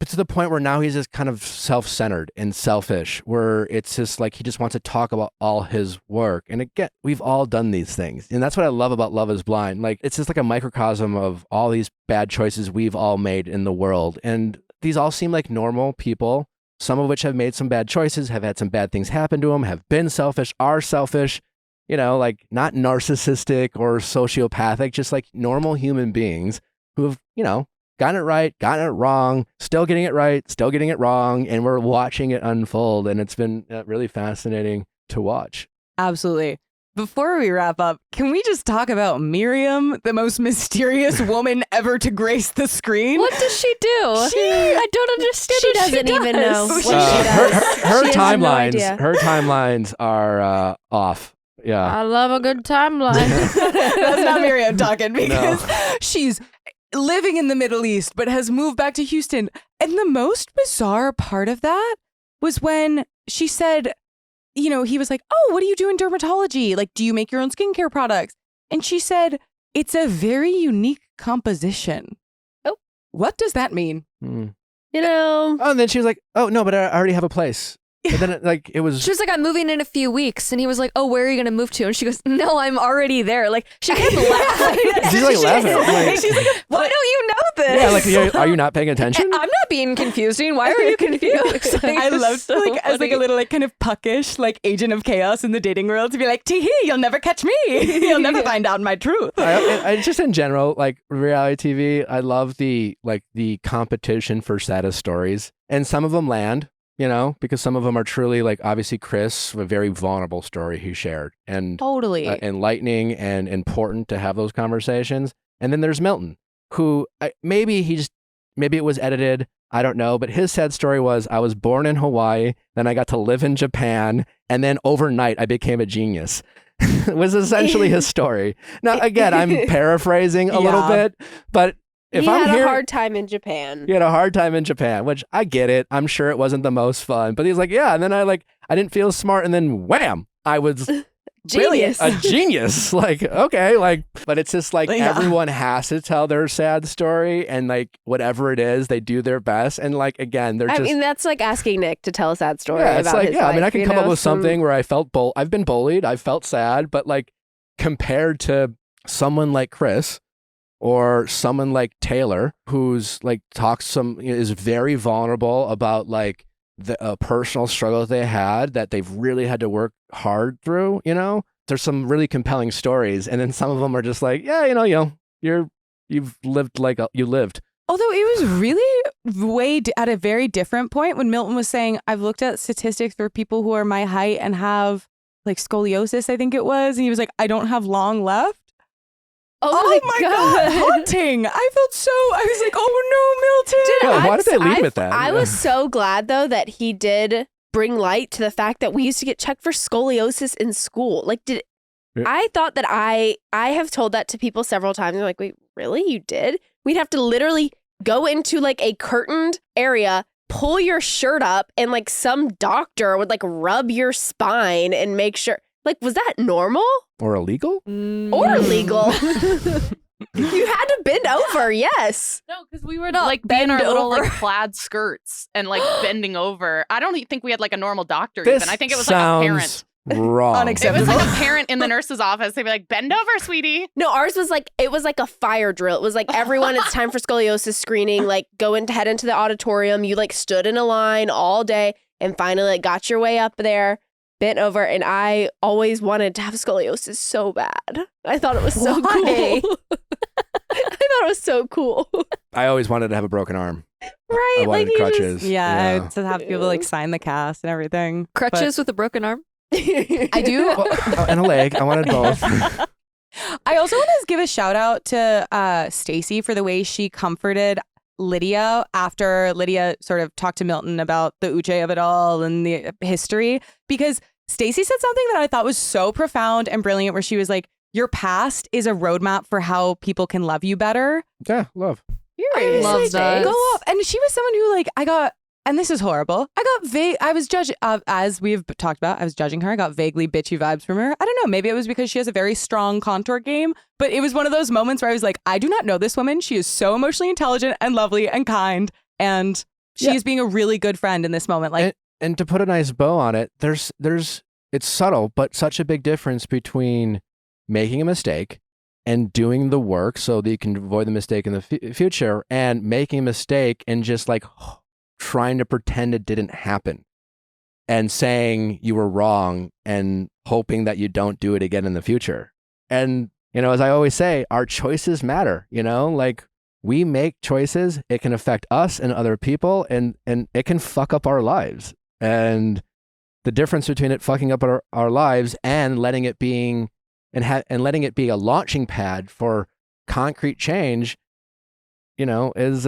to the point where now he's just kind of self-centered and selfish, where it's just like he just wants to talk about all his work. And again, we've all done these things. And that's what I love about Love is Blind. Like, it's just like a microcosm of all these bad choices we've all made in the world. And these all seem like normal people, some of which have made some bad choices, have had some bad things happen to them, have been selfish, are selfish, like not narcissistic or sociopathic, just like normal human beings who have, gotten it right, gotten it wrong, still getting it right, still getting it wrong, and we're watching it unfold, and it's been really fascinating to watch. Absolutely. Before we wrap up, can we just talk about Miriam, the most mysterious woman ever to grace the screen? What does she do? I don't understand. She what doesn't even know does. what she does. Her She has no timelines, idea. her timelines are off. Yeah. I love a good timeline. That's not Miriam talking, because she's living in the Middle East but has moved back to Houston. And the most bizarre part of that was when she said, he was like, oh, what do you do in dermatology? Like, do you make your own skincare products? And she said, it's a very unique composition. Oh. What does that mean? Mm. Oh, and then she was like, oh, no, but I already have a place. But then it was... She was like, I'm moving in a few weeks. And he was like, oh, where are you going to move to? And she goes, no, I'm already there. Like, she kept laughing. She's like laughing. Like, She's like, why don't you know this? yeah, like, are you not paying attention? I'm not being confusing. Why are you confused? Like, I it's loved so as like a funny. little kind of puckish agent of chaos in the dating world to be like, tee hee, you'll never catch me. You'll never find out my truth. I just in general, like reality TV, I love the competition for saddest stories, and some of them land, because some of them are truly obviously Chris, a very vulnerable story he shared, and Totally. Enlightening and important to have those conversations. And then there's Milton, who maybe it was edited, I don't know, but his sad story was, I was born in Hawaii, then I got to live in Japan, and then overnight I became a genius. Was essentially his story. Now, again, I'm paraphrasing a little bit, but if he I'm had here, a hard time in Japan. he had a hard time in Japan, which I get it. I'm sure it wasn't the most fun, but he's like, yeah. And then I didn't feel smart, and then wham, I was Genius. a genius. Okay, but it's just everyone has to tell their sad story, and whatever it is, they do their best. And again, they're I just. mean, that's like asking Nick to tell a sad story Yeah, it's about his life. I mean, I can come up with something where I felt I've been bullied, I felt sad, but compared to someone like Chris or someone like Taylor, who's is very vulnerable about the personal struggles they had that they've really had to work hard through. There's some really compelling stories, and then some of them are just you've lived you lived. Although it was really at a very different point when Milton was saying, I've looked at statistics for people who are my height and have scoliosis, I think it was. And he was like, I don't have long left. Oh my God. Haunting. I was like, oh no, Milton. Yeah, why did they leave with that? I was so glad though that he did bring light to the fact that we used to get checked for scoliosis in school. I thought that I have told that to people several times. They're like, wait, really? You did? We'd have to literally go into like a curtained area, pull your shirt up, and like some doctor would like rub your spine and make sure. Like, was that normal? Or illegal? Or illegal? You had to bend over, yes. No, because we were Not like be in our bend little over. like plaid skirts and like bending over. I don't even think we had like a normal doctor This even. I think it was like a parent. sounds wrong. It Unacceptable. was like a parent in the nurse's office. They'd be like, bend over, sweetie. No, ours was like, it was like a fire drill. It was like, everyone, it's time for scoliosis screening. Like, head into the auditorium. You like stood in a line all day and finally like got your way up there, bent over. And I always wanted to have scoliosis so bad. I thought it was so Why? cool. I thought it was so cool. I always wanted to have a broken arm. Right? I wanted like, you crutches. Yeah, to have people like sign the cast and everything. Crutches with a broken arm. I do. And a leg. I wanted both. I also want to give a shout out to Stacy for the way she comforted Lydia after Lydia sort of talked to Milton about the uche of it all and the history, because Stacy said something that I thought was so profound and brilliant, where she was like, your past is a roadmap for how people can love you better. Yeah, love. Period. Love Nice. that. Go up. And she was someone who like, I got, and this is horrible, I was judging, as we've talked about, I was judging her. I got vaguely bitchy vibes from her. I don't know, maybe it was because she has a very strong contour game, but it was one of those moments where I was like, I do not know this woman. She is so emotionally intelligent and lovely and kind, and she is being a really good friend in this moment. Like, And to put a nice bow on it, there's it's subtle, but such a big difference between making a mistake and doing the work so that you can avoid the mistake in the future, and making a mistake and just like trying to pretend it didn't happen and saying you were wrong and hoping that you don't do it again in the future. And, you know, as I always say, our choices matter, you know, like we make choices. It can affect us and other people, and it can fuck up our lives. And the difference between it fucking up our lives and letting it being and letting it be a launching pad for concrete change, you know, is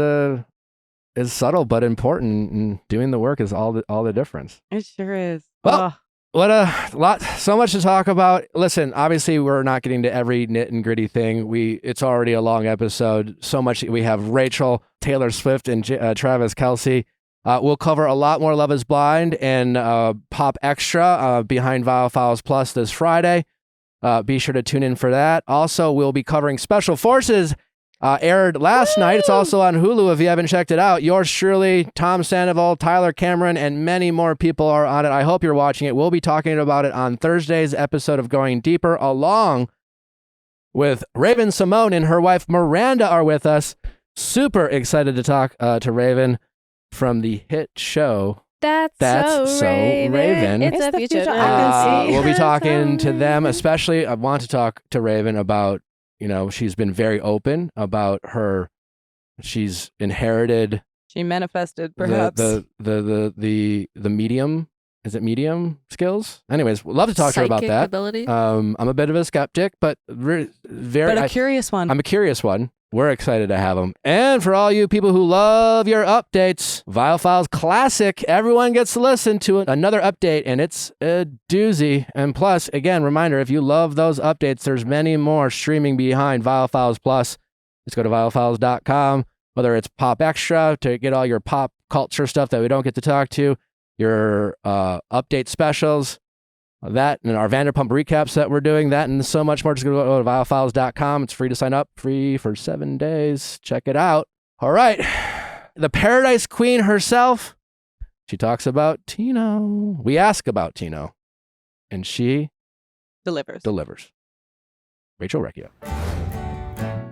subtle but important, and doing the work is all the difference. it sure is. Well, Ugh. What a lot, so much to talk about. Listen, obviously we're not getting to every nit and gritty thing. It's already a long episode. So much. We have Rachel, Taylor Swift, and Travis Kelce. We'll cover a lot more Love is Blind and Pop Extra behind Viall Files Plus this Friday. Be sure to tune in for that. Also, we'll be covering Special Forces, aired last night. It's also on Hulu if you haven't checked it out. Yours truly, Tom Sandoval, Tyler Cameron, and many more people are on it. I hope you're watching it. We'll be talking about it on Thursday's episode of Going Deeper, along with Raven Simone and her wife Miranda are with us. Super excited to talk to Raven from the hit show That's so Raven. It's a the future. future I can see. We'll be talking to them, especially I want to talk to Raven about, you know, she's been very open about she's inherited She manifested, perhaps. the medium, is it medium skills? Anyways, we'd love to talk to her about Psychic that. ability. I'm a bit of a skeptic, but but a curious one. I'm a curious one. We're excited to have them. And for all you people who love your updates, Viall Files Classic, everyone gets to listen to another update, and it's a doozy. And plus, again, reminder, if you love those updates, there's many more streaming behind Viall Files Plus. Just go to viallfiles.com, whether it's Pop Extra to get all your pop culture stuff that we don't get to talk to, your update specials, that and our Vanderpump recaps that we're doing, that and so much more. Just go to viallfiles.com. It's free to sign up, free for 7 days. Check it out. All right. The Paradise Queen herself, she talks about Tino. We ask about Tino, and she delivers. Rachel Recchia.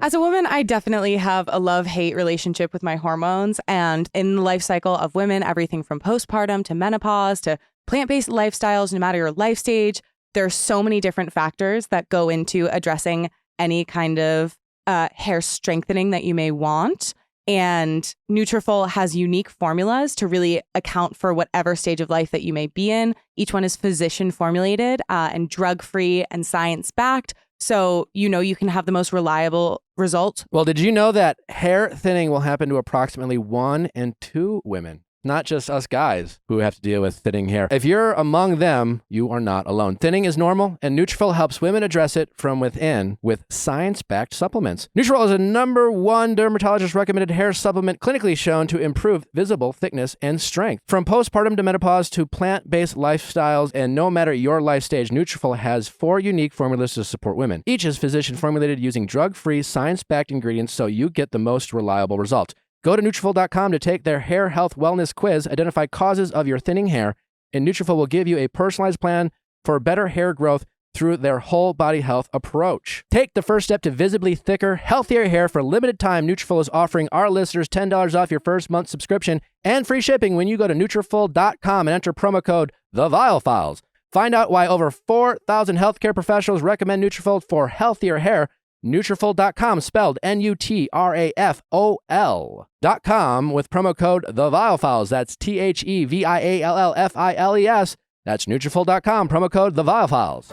As a woman, I definitely have a love-hate relationship with my hormones. And in the life cycle of women, everything from postpartum to menopause to plant-based lifestyles, no matter your life stage, there are so many different factors that go into addressing any kind of hair strengthening that you may want. And Nutrafol has unique formulas to really account for whatever stage of life that you may be in. Each one is physician formulated and drug-free and science-backed. So, you know, you can have the most reliable results. Well, did you know that hair thinning will happen to approximately 1 in 2 women? not just us guys who have to deal with thinning hair. If you're among them, you are not alone. Thinning is normal, and Nutrafol helps women address it from within with science-backed supplements. Nutrafol is a #1 dermatologist-recommended hair supplement clinically shown to improve visible thickness and strength. From postpartum to menopause to plant-based lifestyles, and no matter your life stage, Nutrafol has 4 unique formulas to support women. Each is physician-formulated using drug-free, science-backed ingredients so you get the most reliable results. Go to Nutrafol.com to take their hair health wellness quiz, identify causes of your thinning hair, and Nutrafol will give you a personalized plan for better hair growth through their whole body health approach. Take the first step to visibly thicker, healthier hair. For a limited time, Nutrafol is offering our listeners $10 off your first month subscription and free shipping when you go to Nutrafol.com and enter promo code The Viall Files. Find out why over 4,000 healthcare professionals recommend Nutrafol for healthier hair. Nutrafol.com, spelled Nutrafol.com with promo code The Viall Files. That's TheViallFiles. That's Nutrafol.com, promo code The Viall Files.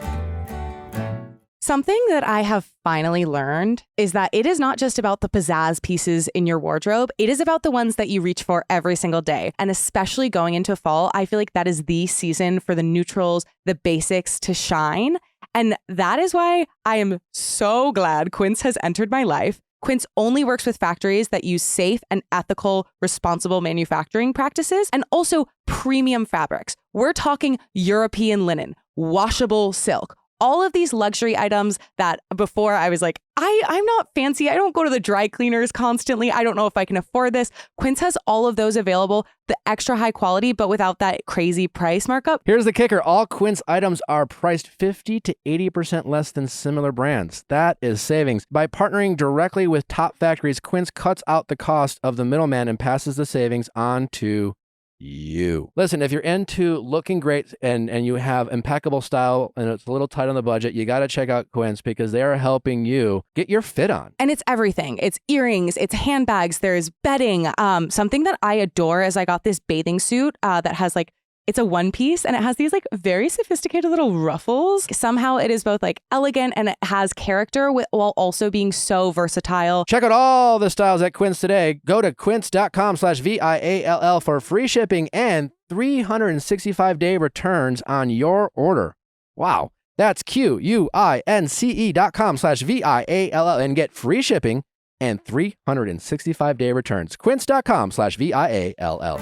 Something that I have finally learned is that it is not just about the pizzazz pieces in your wardrobe. It is about the ones that you reach for every single day. And especially going into fall, I feel like that is the season for the neutrals, the basics to shine. And that is why I am so glad Quince has entered my life. Quince only works with factories that use safe and ethical, responsible manufacturing practices and also premium fabrics. We're talking European linen, washable silk, all of these luxury items that before I was like, I'm not fancy. I don't go to the dry cleaners constantly. I don't know if I can afford this. Quince has all of those available, the extra high quality, but without that crazy price markup. Here's the kicker. All Quince items are priced 50 to 80% less than similar brands. That is savings. By partnering directly with top factories, Quince cuts out the cost of the middleman and passes the savings on to you. Listen, if you're into looking great and you have impeccable style and it's a little tight on the budget, you got to check out Quince because they are helping you get your fit on. And it's everything. It's earrings, it's handbags, there's bedding. Something that I adore is I got this bathing suit that has like, it's a one piece and it has these like very sophisticated little ruffles. Somehow it is both like elegant and it has character while also being so versatile. Check out all the styles at Quince today. Go to quince.com/VIALL for free shipping and 365-day returns on your order. Wow. That's QUINCE.com/VIALL and get free shipping and 365-day returns. Quince.com/VIALL.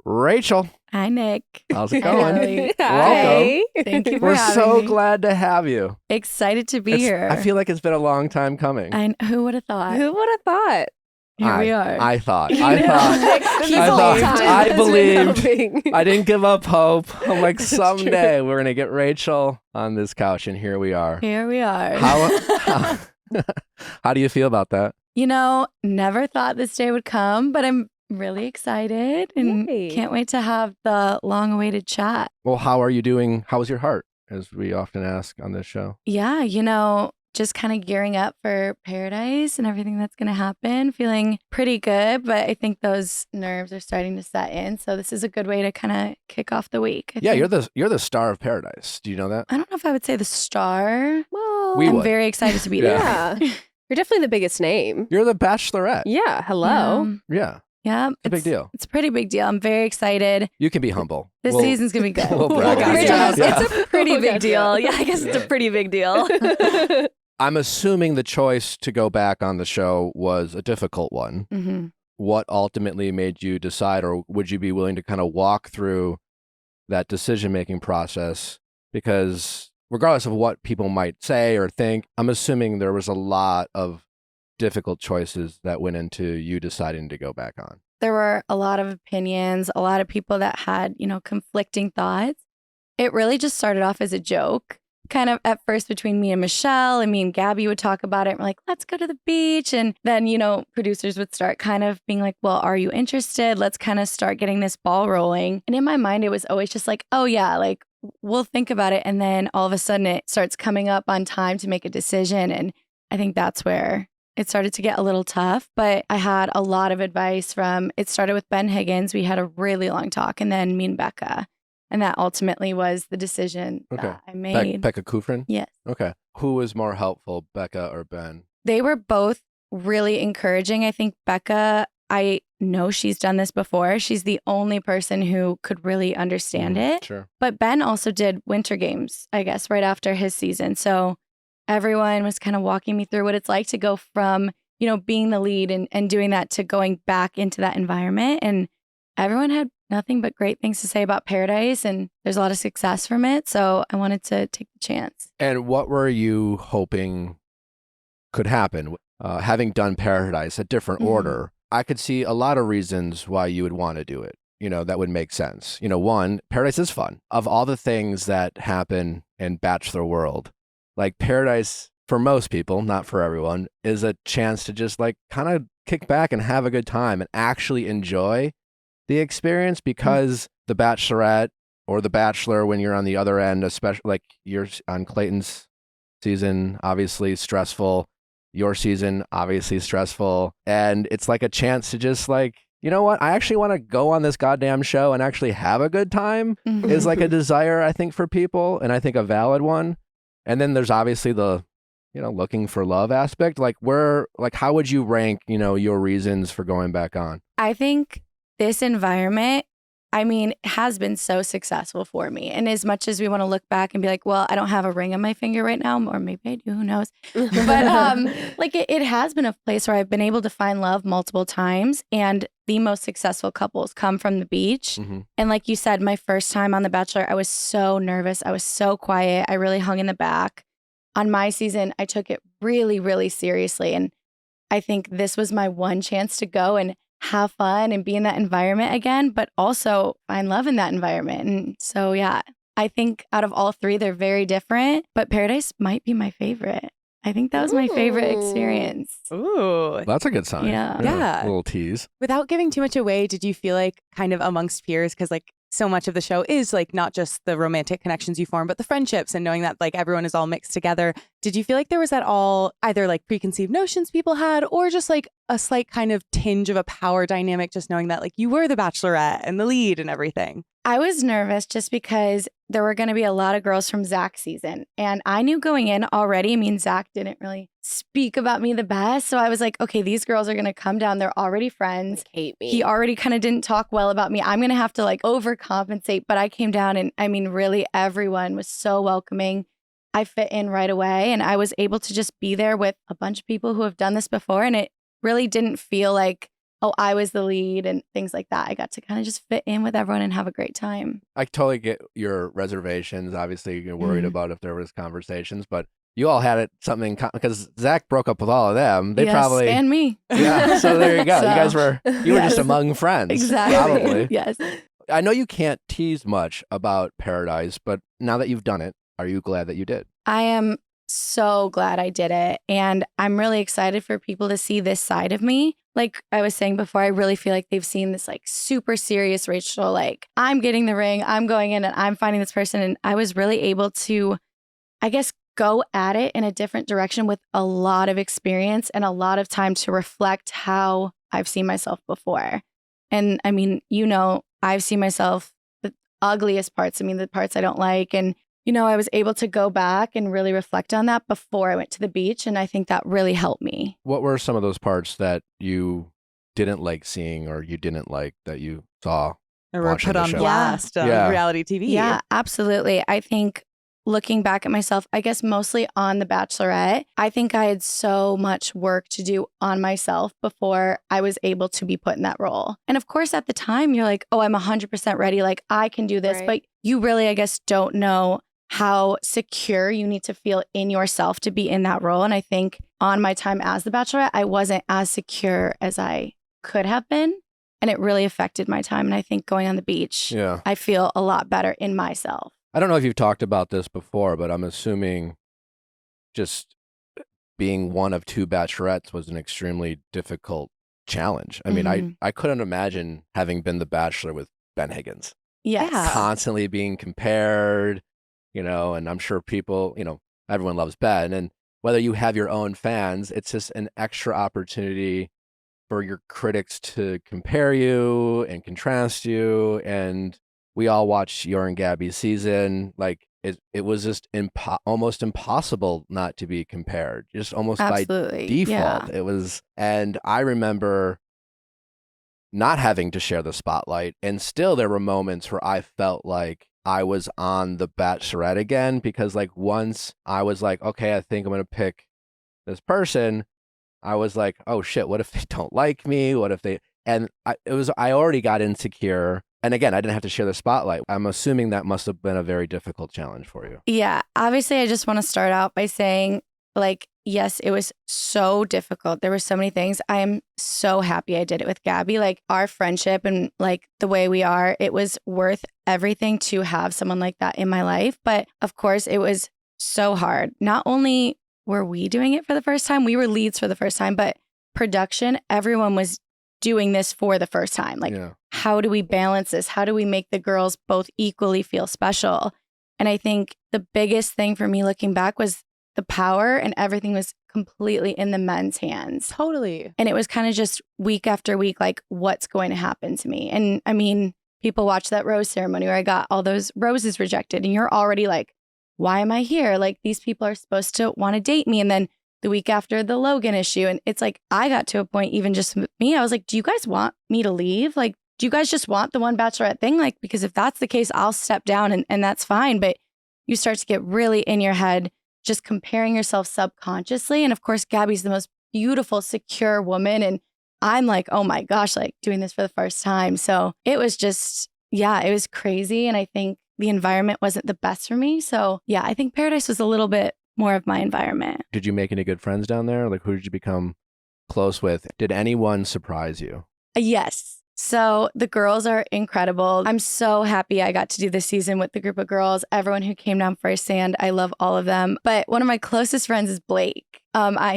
Rachel. Hi, Nick. How's it going? Natalie. Welcome. Thank you for We're having so me. glad to have you. Excited to be here. I feel like it's been a long time coming. Who would have thought? Who would have thought? Here we are. I thought. Keep I believed. coming. I didn't give up hope. I'm like, someday we're going to get Rachel on this couch, and here we are. Here we are. How do you feel about that? Never thought this day would come, but I'm really excited and Yay. can't wait to have the long-awaited chat. Well, how are you doing? How is your heart, as we often ask on this show? Yeah, just kind of gearing up for paradise and everything that's going to happen. Feeling pretty good, but I think those nerves are starting to set in. So this is a good way to kind of kick off the week. I Yeah, think. you're the star of paradise. Do you know that? I don't know if I would say the star. Well, We I'm would. very excited to be Yeah. there. yeah. You're definitely the biggest name. You're the Bachelorette. Yeah. Hello. Yeah, Yeah. it's a big deal. It's a pretty big deal. I'm very excited. You can be humble. This We'll- season's going to be good. We'll brag on you. It's Yeah. a pretty We'll big get deal. you. Yeah, I guess it's a pretty big deal. I'm assuming the choice to go back on the show was a difficult one. hmm What ultimately made you decide, or would you be willing to kind of walk through that decision-making process? Because regardless of what people might say or think, I'm assuming there was a lot of difficult choices that went into you deciding to go back on. There were a lot of opinions, a lot of people that had, conflicting thoughts. It really just started off as a joke. Kind of at first between me and Michelle, and me and Gabby would talk about it. We're like, let's go to the beach. And then, producers would start kind of being like, well, are you interested? Let's kind of start getting this ball rolling. And in my mind, it was always just like, oh, yeah, like we'll think about it. And then all of a sudden it starts coming up on time to make a decision. And I think that's where it started to get a little tough. But I had a lot of advice it started with Ben Higgins. We had a really long talk, and then me and Becca. And that ultimately was the decision that I made. Becca Kufrin? Yes. Okay. Who was more helpful, Becca or Ben? They were both really encouraging. I think Becca, I know she's done this before. She's the only person who could really understand it. Sure. But Ben also did Winter Games, I guess, right after his season. So everyone was kind of walking me through what it's like to go from, being the lead and doing that to going back into that environment. And everyone had nothing but great things to say about Paradise, and there's a lot of success from it. So I wanted to take the chance. And what were you hoping could happen? Having done Paradise, a different order, I could see a lot of reasons why you would want to do it. That would make sense. One, Paradise is fun. Of all the things that happen in Bachelor world, like Paradise, for most people, not for everyone, is a chance to just like kind of kick back and have a good time and actually enjoy the experience, because the Bachelorette or the Bachelor, when you're on the other end, especially like you're on Clayton's season, obviously stressful. Your season, obviously stressful. And it's like a chance to just like, you know what? I actually want to go on this goddamn show and actually have a good time is like a desire, I think, for people. And I think a valid one. And then there's obviously the, looking for love aspect. Like how would you rank, your reasons for going back on? I think this environment, has been so successful for me. And as much as we want to look back and be like, well, I don't have a ring on my finger right now, or maybe I do, who knows? But like it has been a place where I've been able to find love multiple times. And the most successful couples come from the beach. And like you said, my first time on The Bachelor, I was so nervous. I was so quiet. I really hung in the back. On my season, I took it really, really seriously. And I think this was my one chance to go and have fun and be in that environment again, but also find love in that environment. And so, yeah, I think out of all three, they're very different, but Paradise might be my favorite. I think that was my favorite experience. Ooh. That's a good sign. Yeah. A little tease. Without giving too much away, did you feel like kind of amongst peers, because like so much of the show is like not just the romantic connections you form, but the friendships and knowing that like everyone is all mixed together. Did you feel like there was at all either like preconceived notions people had, or just like a slight kind of tinge of a power dynamic, just knowing that like you were the Bachelorette and the lead and everything? I was nervous just because there were going to be a lot of girls from Zach's season. And I knew going in already, Zach didn't really speak about me the best. So I was like, okay, these girls are going to come down. They're already friends. Hate me. He already kind of didn't talk well about me. I'm going to have to like overcompensate. But I came down and really everyone was so welcoming. I fit in right away. And I was able to just be there with a bunch of people who have done this before. And it really didn't feel like, oh, I was the lead and things like that. I got to kind of just fit in with everyone and have a great time. I totally get your reservations. Obviously, you're worried about if there was conversations, but you all had it something because Zach broke up with all of them. They probably and me. Yeah. So there you go. So, you guys were just among friends. Exactly. Probably. Yes. I know you can't tease much about Paradise, but now that you've done it, are you glad that you did? I am so glad I did it. And I'm really excited for people to see this side of me. Like I was saying before, I really feel like they've seen this like super serious Rachel, like I'm getting the ring, I'm going in and I'm finding this person. And I was really able to, I guess, go at it in a different direction with a lot of experience and a lot of time to reflect how I've seen myself before. And I've seen myself the ugliest parts. The parts I don't like. And I was able to go back and really reflect on that before I went to the beach. And I think that really helped me. What were some of those parts that you didn't like seeing or you didn't like that you saw? Or were put on show? blast on reality TV. Yeah, absolutely. I think looking back at myself, I guess mostly on The Bachelorette, I think I had so much work to do on myself before I was able to be put in that role. And of course, at the time, you're like, oh, I'm 100% ready. Like, I can do this. Right. But you really, I guess, don't know how secure you need to feel in yourself to be in that role. And I think on my time as The Bachelorette, I wasn't as secure as I could have been. And it really affected my time. And I think going on the beach, I feel a lot better in myself. I don't know if you've talked about this before, but I'm assuming just being one of two Bachelorettes was an extremely difficult challenge. I mean, I couldn't imagine having been the Bachelor with Ben Higgins. Yes. Yeah. Constantly being compared, and I'm sure people, everyone loves Ben. And whether you have your own fans, it's just an extra opportunity for your critics to compare you and contrast you. And we all watched your and Gabby's season. Like it was just almost impossible not to be compared, just almost Absolutely. by default. It was, and I remember not having to share the spotlight. And still there were moments where I felt like I was on the Bachelorette again, because like once I was like, okay, I think I'm going to pick this person, I was like, oh shit, what if they don't like me? What if they, and I already got insecure. And again, I didn't have to share the spotlight. I'm assuming that must have been a very difficult challenge for you. Yeah. Obviously, I just want to start out by saying, like, yes, it was so difficult. There were so many things. I am so happy I did it with Gabby. Like, our friendship and like the way we are, it was worth everything to have someone like that in my life. But of course, it was so hard. Not only were we doing it for the first time, we were leads for the first time, but production, everyone was doing this for the first time. Like, how do we balance this? How do we make the girls both equally feel special? And I think the biggest thing for me looking back was the power, and everything was completely in the men's hands. Totally. And it was kind of just week after week, like, what's going to happen to me? And I mean, people watch that rose ceremony where I got all those roses rejected, and you're already like, why am I here? Like, these people are supposed to want to date me. And then the week after the Logan issue, and it's like, I got to a point, even just with me, I was like, do you guys want me to leave? Like, do you guys just want the one Bachelorette thing? Like, because if that's the case, I'll step down and that's fine. But you start to get really in your head, just comparing yourself subconsciously. And of course, Gabby's the most beautiful, secure woman. And I'm like, oh my gosh, like doing this for the first time. So it was just, yeah, it was crazy. And I think the environment wasn't the best for me. So yeah, I think Paradise was a little bit more of my environment. Did you make any good friends down there? Like, who did you become close with? Did anyone surprise you? Yes. So the girls are incredible. I'm so happy I got to do this season with the group of girls. Everyone who came down for a stand, I love all of them. But one of my closest friends is Blake.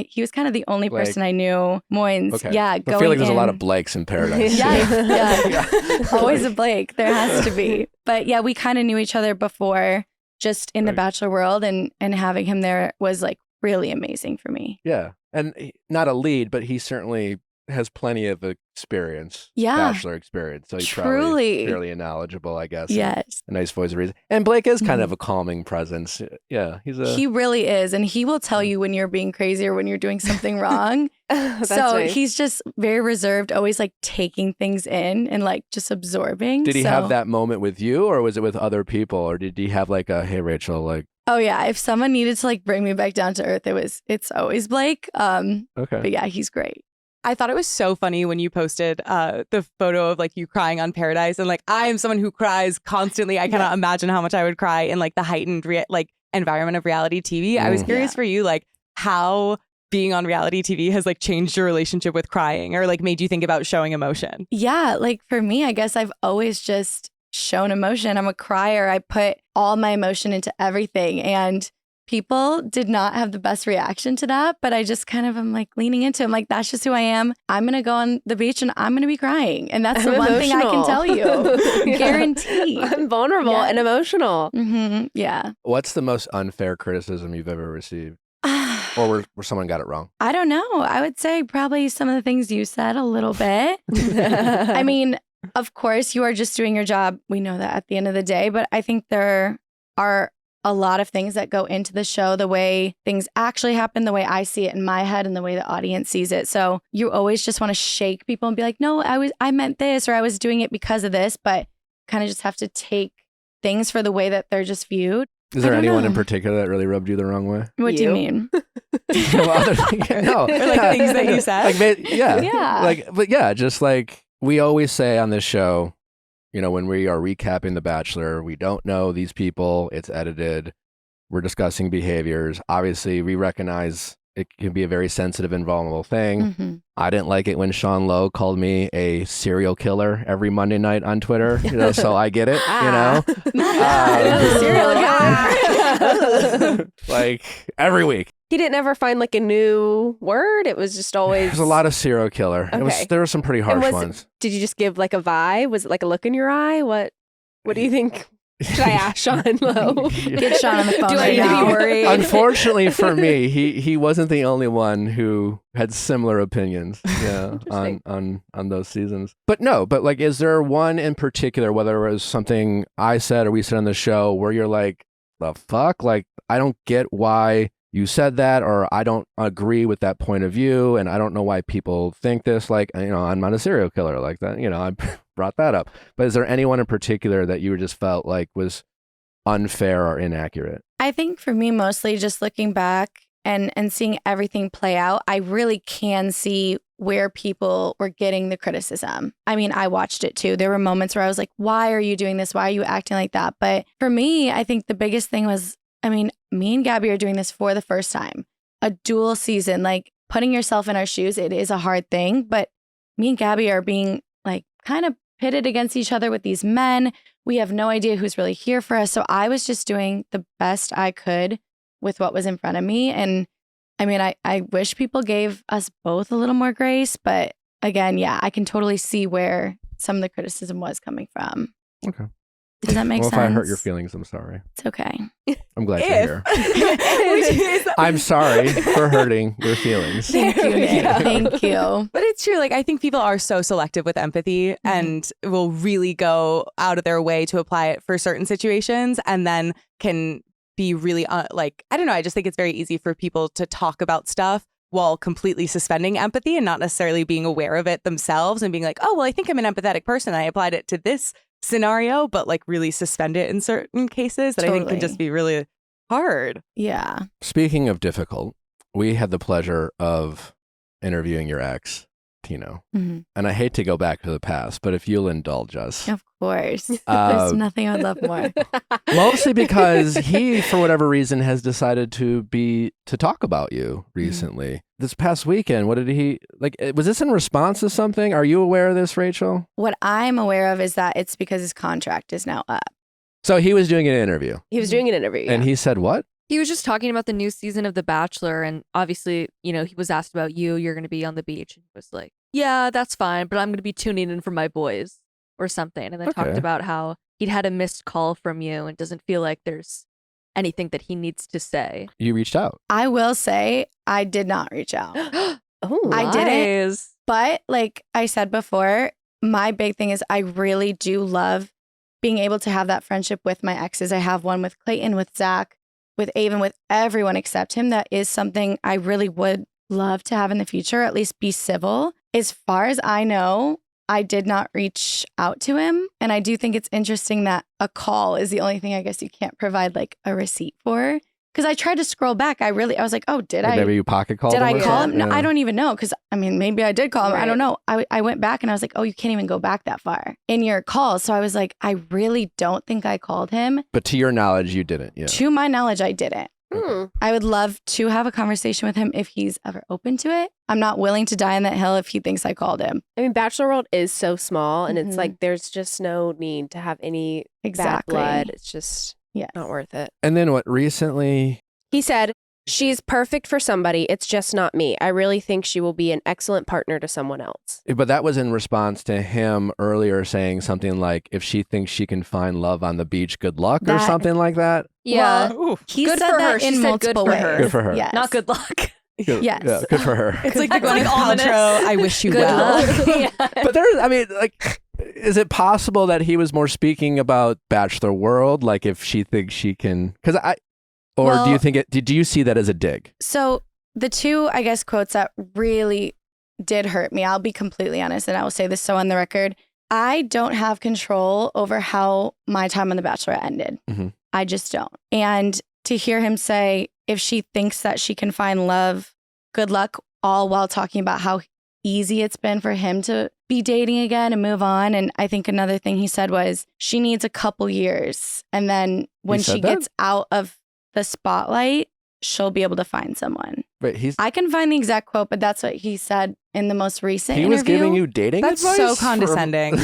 He was kind of the only Blake. person I knew. Moines. Okay. Yeah. I feel like there's a lot of Blakes in Paradise. Yeah. Always a Blake. There has to be. But yeah, we kind of knew each other before, just in the Bachelor world, and having him there was like really amazing for me. Yeah. And not a lead, but he certainly has plenty of experience, Yeah. Bachelor experience. So he's probably Truly. fairly knowledgeable, I guess. Yes. A nice voice of reason. And Blake is kind of a calming presence. Yeah. He really is. And he will tell you when you're being crazy or when you're doing something wrong. That's So nice. he's just very reserved, always like taking things in and like just absorbing. Did he So- have that moment with you, or was it with other people? Or did he have like a, hey, Rachel, like, Oh yeah. If someone needed to like bring me back down to earth, it's always Blake. okay. But yeah, he's great. I thought it was so funny when you posted the photo of like you crying on Paradise, and like I am someone who cries constantly. I cannot imagine how much I would cry in like the heightened environment of reality TV. I was curious for you, like how being on reality TV has like changed your relationship with crying, or like made you think about showing emotion. Yeah, like for me, I guess I've always just shown emotion. I'm a crier. I put all my emotion into everything, and people did not have the best reaction to that, but I just kind of am like leaning into it. I'm like, that's just who I am. I'm going to go on the beach and I'm going to be crying. And that's the I'm one thing I can tell you. Yeah. Guaranteed. I'm vulnerable Yeah. and emotional. Yeah. What's the most unfair criticism you've ever received? Or where someone got it wrong? I don't know. I would say probably some of the things you said a little bit. I mean, of course, you are just doing your job. We know that at the end of the day, but I think there are a lot of things that go into the show, the way things actually happen, the way I see it in my head, and the way the audience sees it. So you always just want to shake people and be like, no, I meant this, or I was doing it because of this, but kind of just have to take things for the way that they're just viewed. Is there I don't anyone in know. particular that really rubbed you the wrong way? What do you You. mean? No. Or like things that you said. Like, yeah. Yeah. But yeah, just like we always say on this show, you know, when we are recapping The Bachelor, we don't know these people. It's edited. We're discussing behaviors. Obviously, we recognize it can be a very sensitive and vulnerable thing. Mhm. I didn't like it when Sean Lowe called me a serial killer every Monday night on Twitter. You know, so I get it. Serial killer. Like every week. He didn't ever find like a new word. It was just always. There's a lot of serial killer. Okay. There were some pretty harsh was- ones. Did you just give like a vibe? Was it like a look in your eye? What do you think? Should I ask Sean Lowe? Get Sean on the phone Do I right need to now. be worried? Unfortunately for me, he wasn't the only one who had similar opinions. Yeah, Interesting. on those seasons. But like, is there one in particular, whether it was something I said or we said on the show, where you're like, the fuck? Like, I don't get why you said that, or I don't agree with that point of view, and I don't know why people think this. Like, I'm not a serial killer like that. I brought that up. But is there anyone in particular that you just felt like was unfair or inaccurate? I think for me, mostly just looking back and seeing everything play out, I really can see where people were getting the criticism. I mean, I watched it too. There were moments where I was like, why are you doing this? Why are you acting like that? But for me, I think the biggest thing was, me and Gabby are doing this for the first time. A dual season, like putting yourself in our shoes, it is a hard thing. But me and Gabby are being like kind of pitted against each other with these men. We have no idea who's really here for us. So I was just doing the best I could with what was in front of me. And I wish people gave us both a little more grace. But again, yeah, I can totally see where some of the criticism was coming from. Okay. Does that make sense? If I hurt your feelings, I'm sorry. It's okay. I'm glad you're here. I'm sorry for hurting your feelings. Thank you, Nick. Yeah. Thank you. But it's true. Like, I think people are so selective with empathy and will really go out of their way to apply it for certain situations, and then can be really I don't know. I just think it's very easy for people to talk about stuff while completely suspending empathy and not necessarily being aware of it themselves and being like, oh, well, I think I'm an empathetic person. I applied it to this scenario, but like really suspend it in certain cases that I think can just be really hard. Yeah. Speaking of difficult, we had the pleasure of interviewing your ex, Tino. Mm-hmm. And I hate to go back to the past, but if you'll indulge us. Of course. There's nothing I would love more. Mostly because he, for whatever reason, has decided to talk about you recently. This past weekend, what did he, was this in response to something? Are you aware of this, Rachel? What I'm aware of is that it's because his contract is now up. So he was doing an interview. He was doing an interview. And he said what? He was just talking about the new season of The Bachelor, and obviously, he was asked about you're going to be on the beach, and he was like, yeah, that's fine, but I'm going to be tuning in for my boys or something. And then talked about how he'd had a missed call from you and doesn't feel like there's anything that he needs to say. You reached out. I will say I did not reach out. Oh, I didn't. Lies. But like I said before, my big thing is I really do love being able to have that friendship with my exes. I have one with Clayton, with Zach, with Avon, with everyone except him. That is something I really would love to have in the future, at least be civil. As far as I know, I did not reach out to him. And I do think it's interesting that a call is the only thing I guess you can't provide like a receipt for. Because I tried to scroll back. I was like, oh, did I? Maybe you pocket called him? Did I call him? No, Yeah. I don't even know. Because maybe I did call him. I Right. don't know. I went back and I was like, oh, you can't even go back that far in your calls. So I was like, I really don't think I called him. But to your knowledge, you didn't. Yeah. To my knowledge, I didn't. Hmm. I would love to have a conversation with him if he's ever open to it. I'm not willing to die on that hill if he thinks I called him. Bachelor world is so small, and it's Mhm. like there's just no need to have any Exactly. bad blood. It's just Yes. not worth it. And then what recently? He said, she's perfect for somebody. It's just not me. I really think she will be an excellent partner to someone else. But that was in response to him earlier saying something like, if she thinks she can find love on the beach, good luck, or That- something like that. Yeah. Well, he Good said for that her. She in said good multiple for ways. her. Good for her. Yes. Not good luck. Good, Yes. Yeah, good for her. It's like the That's like Gwyneth ominous. Paltrow, I wish you Good well. luck. Yeah. But there's, is it possible that he was more speaking about Bachelor world? Like if she thinks she can, do Well- you think do you see that as a dig? So the two, I guess, quotes that really did hurt me, I'll be completely honest, and I will say this so on the record. I don't have control over how my time on The Bachelorette ended. Mhm. I just don't. And to hear him say, if she thinks that she can find love, good luck, all while talking about how easy it's been for him to be dating again and move on. And I think another thing he said was, she needs a couple years. And then when He said she that? gets out of the spotlight, she'll be able to find someone. But I can find the exact quote, but that's what he said in the most recent he interview. was giving you dating That's advice? so for- condescending.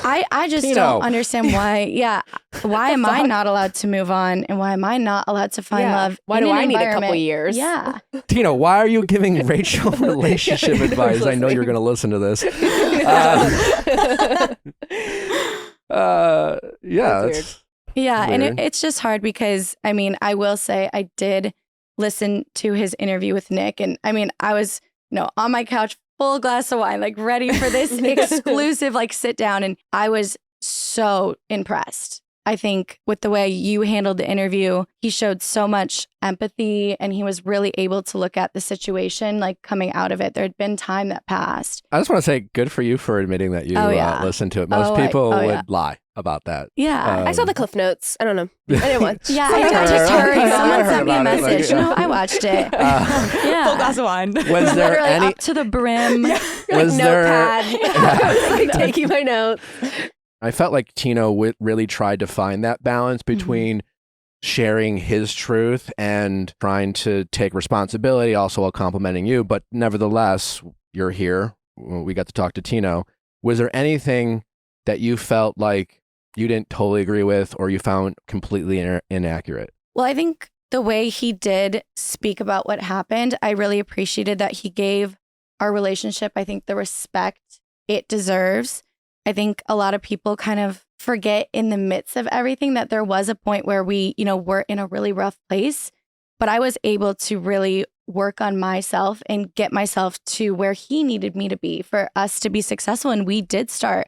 I just Tino. don't understand why. Why am I not allowed to move on, and why am I not allowed to find love? Why in do an I need a couple environment- years? Yeah, Tino, why are you giving Rachel relationship advice? I know you're going to listen to this. Yeah. That's it's- yeah, and Weird. it's just hard because I will say I did listen to his interview with Nick, and I was on my couch, full glass of wine, like ready for this exclusive sit down, and I was so impressed. I think with the way you handled the interview, he showed so much empathy and he was really able to look at the situation, like coming out of it. There had been time that passed. I just want to say good for you for admitting that you listened to it. Most people would lie about that. Yeah. I saw the Cliff Notes. I don't know. I didn't watch. Yeah, I just heard heard. Someone about sent me a it, like, message. yeah. No, I watched it. Yeah. Full glass of wine. Was there Literally any? up to the brim. Was there? Notepad. Like, taking my notes. I felt like Tino really tried to find that balance between sharing his truth and trying to take responsibility, also while complimenting you. But nevertheless, you're here. We got to talk to Tino. Was there anything that you felt like you didn't totally agree with or you found completely inaccurate? Well, I think the way he did speak about what happened, I really appreciated that he gave our relationship, I think, the respect it deserves. I think a lot of people kind of forget in the midst of everything that there was a point where we, were in a really rough place, but I was able to really work on myself and get myself to where he needed me to be for us to be successful. And we did start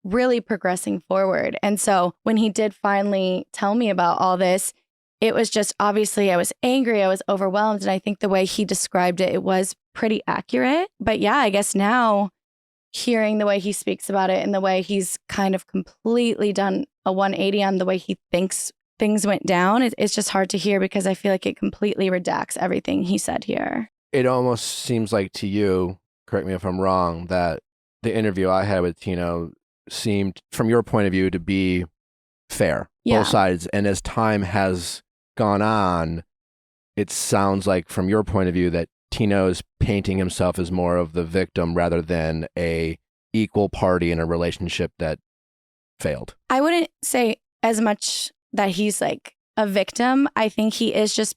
really progressing forward. And so when he did finally tell me about all this, it was just obviously I was angry, I was overwhelmed. And I think the way he described it, it was pretty accurate. But yeah, I guess now hearing the way he speaks about it and the way he's kind of completely done a 180 on the way he thinks things went down, it's just hard to hear because I feel like it completely redacts everything he said here. It almost seems like to you, correct me if I'm wrong, that the interview I had with Tino seemed, from your point of view, to be fair, both sides. And as time has gone on, it sounds like from your point of view that Tino's painting himself as more of the victim rather than a equal party in a relationship that failed. I wouldn't say as much that he's like a victim. I think he is just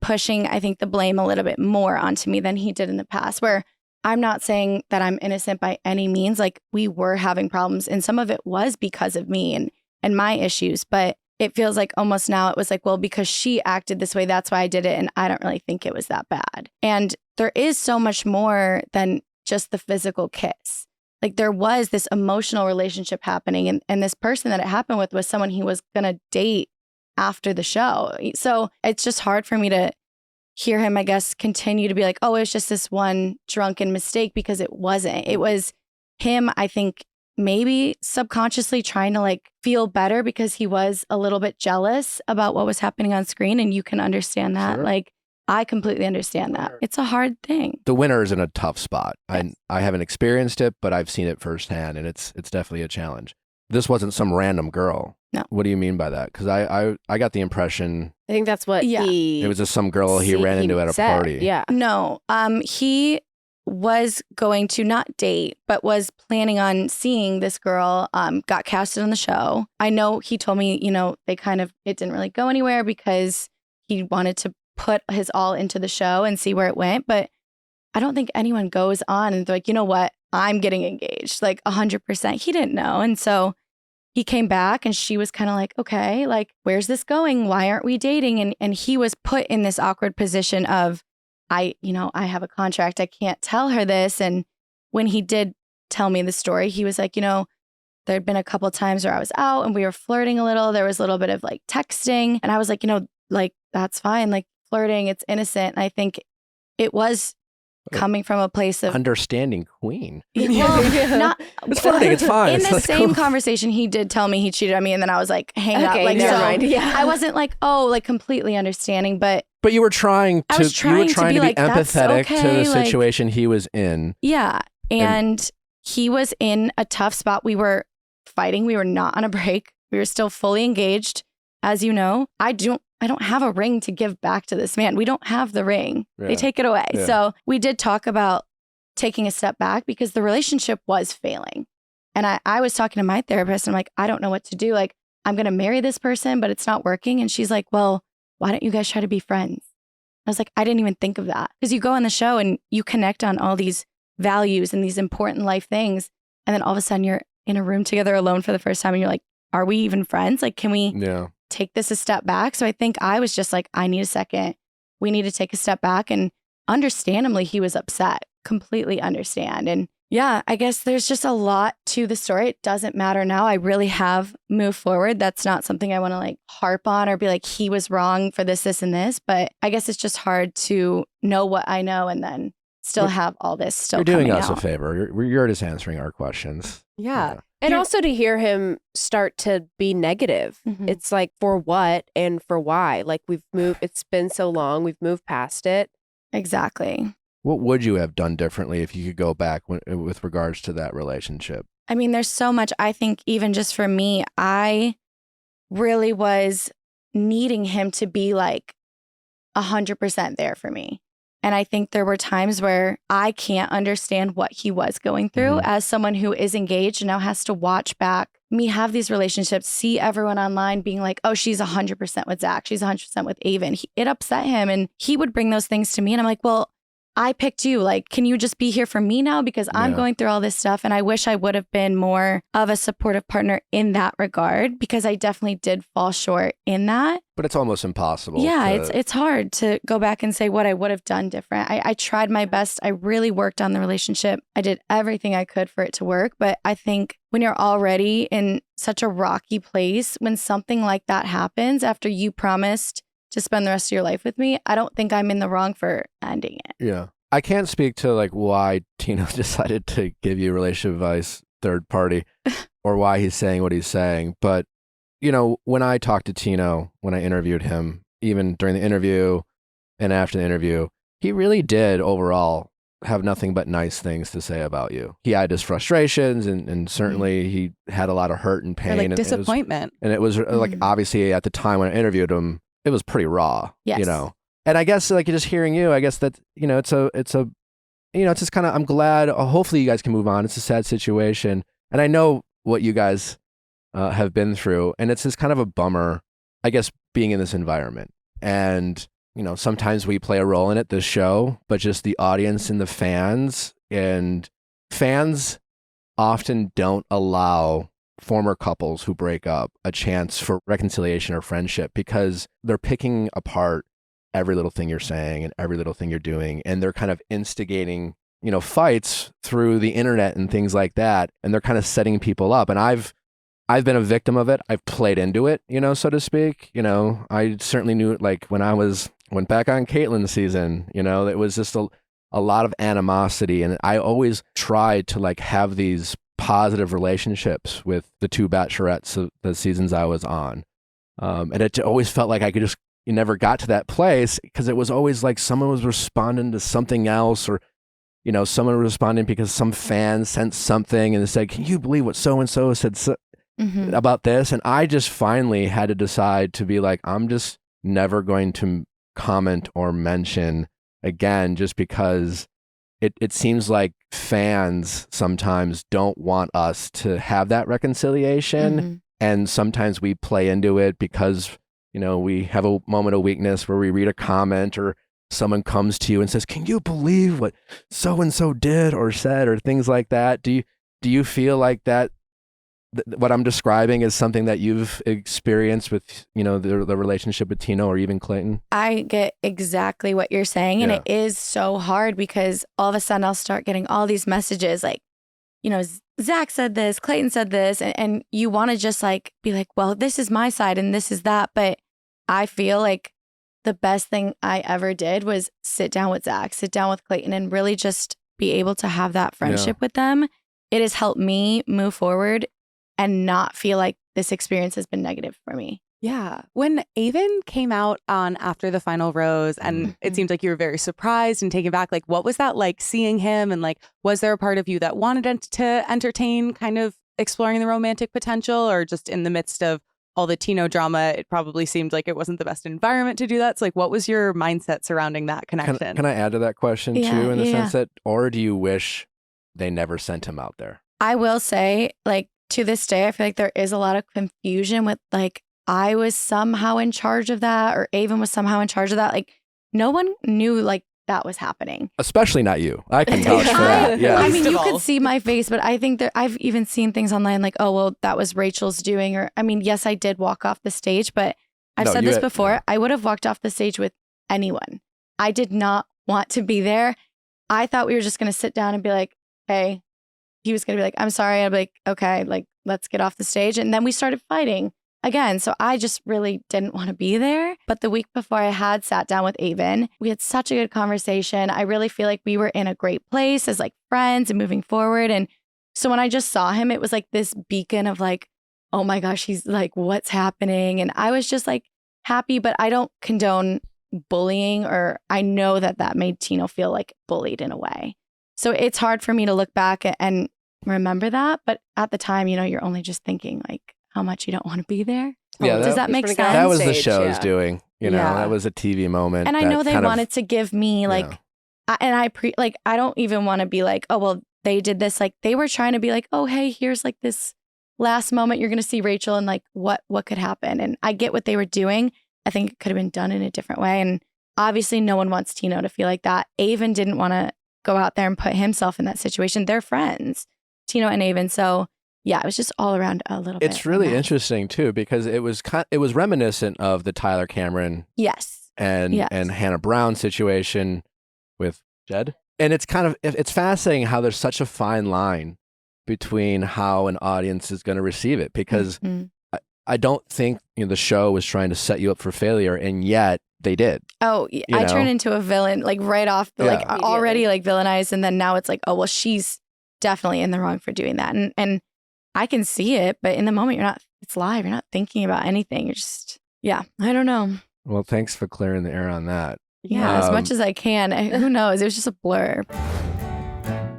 pushing, I think, the blame a little bit more onto me than he did in the past, where I'm not saying that I'm innocent by any means. Like, we were having problems and some of it was because of me and my issues, but it feels like almost now it was like, well, because she acted this way, that's why I did it. And I don't really think it was that bad. And there is so much more than just the physical kiss. Like, there was this emotional relationship happening. And this person that it happened with was someone he was going to date after the show. So it's just hard for me to hear him, I guess, continue to be like, oh, it was just this one drunken mistake, because it wasn't. It was him, I think, maybe subconsciously trying to like feel better because he was a little bit jealous about what was happening on screen. And you can understand that. Sure. Like, I completely understand that. It's a hard thing. The winner is in a tough spot. Yes. I haven't experienced it, but I've seen it firsthand, and it's definitely a challenge. This wasn't some random girl. No. What do you mean by that? Because I got the impression I think that's what he. it was just some girl he ran into at a said. party. Yeah. No, he was going to not date, but was planning on seeing this girl, got casted on the show. I know he told me, it didn't really go anywhere because he wanted to put his all into the show and see where it went. But I don't think anyone goes on and they're like, you know what, I'm getting engaged, like 100%. He didn't know. And so he came back and she was kind of like, okay, like, where's this going? Why aren't we dating? And he was put in this awkward position of, I have a contract. I can't tell her this. And when he did tell me the story, he was like, there'd been a couple of times where I was out and we were flirting a little. There was a little bit of like texting. And I was like, like, that's fine. Like, flirting, it's innocent. And I think it was coming from a place of Understanding queen. well, not It's flirting. It's fine. in It's the like, same cool. conversation. He did tell me he cheated on me, and then I was like, hang up. Okay, Like, never so mind. Yeah. I wasn't like, oh, like completely understanding, but But you were trying I to was trying to be like, that's empathetic to okay, the like- situation he was in. yeah. And he was in a tough spot. We were fighting. We were not on a break. We were still fully engaged. As you know, I don't have a ring to give back to this man. We don't have the ring. Yeah. They take it away. Yeah. So we did talk about taking a step back because the relationship was failing. And I was talking to my therapist and I'm like, I don't know what to do. Like, I'm going to marry this person, but it's not working. And she's like, well, why don't you guys try to be friends? I was like, I didn't even think of that. Because you go on the show and you connect on all these values and these important life things. And then all of a sudden you're in a room together alone for the first time and you're like, are we even friends? Like, can we Yeah. take this a step back? So I think I was just like, I need a second. We need to take a step back. And understandably, he was upset completely understand. And yeah, I guess there's just a lot to the story. It doesn't matter now. I really have moved forward. That's not something I want to like harp on or be like, he was wrong for this, this, and this. But I guess it's just hard to know what I know and then still have all this still You're doing coming us out. a favor. You're just answering our questions. Yeah. And also to hear him start to be negative. Mhm. It's like, for what and for why? Like, we've moved, it's been so long, we've moved past it. Exactly. What would you have done differently if you could go back with regards to that relationship? I mean, there's so much. I think even just for me, I really was needing him to be like 100% there for me. And I think there were times where I can't understand what he was going through as someone who is engaged and now has to watch back me have these relationships, see everyone online being like, oh, she's 100% with Zach. She's 100% with Avon. It upset him. And he would bring those things to me. And I'm like, well, I picked you. Like, can you just be here for me now? Because I'm going through all this stuff. And I wish I would have been more of a supportive partner in that regard, because I definitely did fall short in that. But it's almost impossible. Yeah, it's hard to go back and say what I would have done different. I tried my best. I really worked on the relationship. I did everything I could for it to work. But I think when you're already in such a rocky place, when something like that happens after you promised to spend the rest of your life with me, I don't think I'm in the wrong for ending it. Yeah. I can't speak to like why Tino decided to give you relationship advice third party or why he's saying what he's saying. But, you know, when I talked to Tino, when I interviewed him, even during the interview and after the interview, he really did overall have nothing but nice things to say about you. He had his frustrations and certainly he had a lot of hurt and pain. Or like and disappointment. It was like, obviously at the time when I interviewed him, it was pretty raw, you know? And I guess like just hearing you, I guess that, you know, it's just kind of, I'm glad, hopefully you guys can move on. It's a sad situation. And I know what you guys have been through, and it's just kind of a bummer, I guess, being in this environment. And, you know, sometimes we play a role in it, this show, but just the audience and the fans often don't allow former couples who break up a chance for reconciliation or friendship, because they're picking apart every little thing you're saying and every little thing you're doing. And they're kind of instigating, you know, fights through the internet and things like that. And they're kind of setting people up. And I've been a victim of it. I've played into it, you know, so to speak. You know, I certainly knew it, like when I went back on Caitlin's season, you know, it was just a lot of animosity. And I always tried to like have these positive relationships with the two Bachelorettes, the seasons I was on. And it always felt like you never got to that place, because it was always like someone was responding to something else, or, you know, someone was responding because some fan sent something and said, can you believe what so-and-so said about this? And I just finally had to decide to be like, I'm just never going to comment or mention again, just because it seems like fans sometimes don't want us to have that reconciliation. And sometimes we play into it because, you know, we have a moment of weakness where we read a comment or someone comes to you and says, can you believe what so-and-so did or said, or things like that? Do you feel like that what I'm describing is something that you've experienced with, you know, the relationship with Tino or even Clayton? I get exactly what you're saying. And it is so hard, because all of a sudden I'll start getting all these messages like, you know, Zach said this, Clayton said this, and you want to just like be like, well, this is my side and this is that. But I feel like the best thing I ever did was sit down with Zach, sit down with Clayton, and really just be able to have that friendship with them. It has helped me move forward and not feel like this experience has been negative for me. Yeah. When Avon came out on after the final rose, and it seemed like you were very surprised and taken back, like, what was that like seeing him? And like, was there a part of you that wanted to entertain kind of exploring the romantic potential, or just in the midst of all the Tino drama, it probably seemed like it wasn't the best environment to do that? So like, what was your mindset surrounding that connection? Can I add to that question too, in the sense that, or do you wish they never sent him out there? I will say, like, to this day, I feel like there is a lot of confusion with like, I was somehow in charge of that, or Avon was somehow in charge of that. Like, no one knew like that was happening. Especially not you. I can vouch for that. Yeah. I mean, you could see my face, but I think that I've even seen things online like, oh, well, that was Rachel's doing. Or, I mean, yes, I did walk off the stage, but I've said this before. I would have walked off the stage with anyone. I did not want to be there. I thought we were just going to sit down and be like, hey, he was going to be like, I'm sorry. I'd be like, okay, like, let's get off the stage. And then we started fighting again. So I just really didn't want to be there. But the week before I had sat down with Avon, we had such a good conversation. I really feel like we were in a great place as like friends and moving forward. And so when I just saw him, it was like this beacon of like, oh my gosh, he's like, what's happening? And I was just like happy, but I don't condone bullying, or I know that that made Tino feel like bullied in a way. So it's hard for me to look back and remember that. But at the time, you know, you're only just thinking like how much you don't want to be there. Yeah, Does that make Just sense? wanna get That on was the stage, show's yeah. doing. You know, Yeah. that was a TV moment. And I that know they kind of- wanted to give me like, I don't even want to be like, oh, well, they did this. Like they were trying to be like, oh, hey, here's like this last moment you're going to see Rachel and like what could happen. And I get what they were doing. I think it could have been done in a different way. And obviously no one wants Tino to feel like that. Avon didn't want to go out there and put himself in that situation. They're friends, Tino and Avon. So yeah, it was just all around a little bit. It's really of that. interesting too, because it was reminiscent of the Tyler Cameron Yes. and Yes. Hannah Brown situation with Jed. And it's fascinating how there's such a fine line between how an audience is going to receive it, because Mhm. I don't think the show was trying to set you up for failure, and yet they did. Oh, You I know? turned into a villain like right off the like Yeah. already like villainized, and then now it's like, oh well, she's definitely in the wrong for doing that, and I can see it, but in the moment you're not. It's live. You're not thinking about anything. You're just I don't know. Well, thanks for clearing the air on that. Yeah, as much as I can. Who knows? It was just a blur.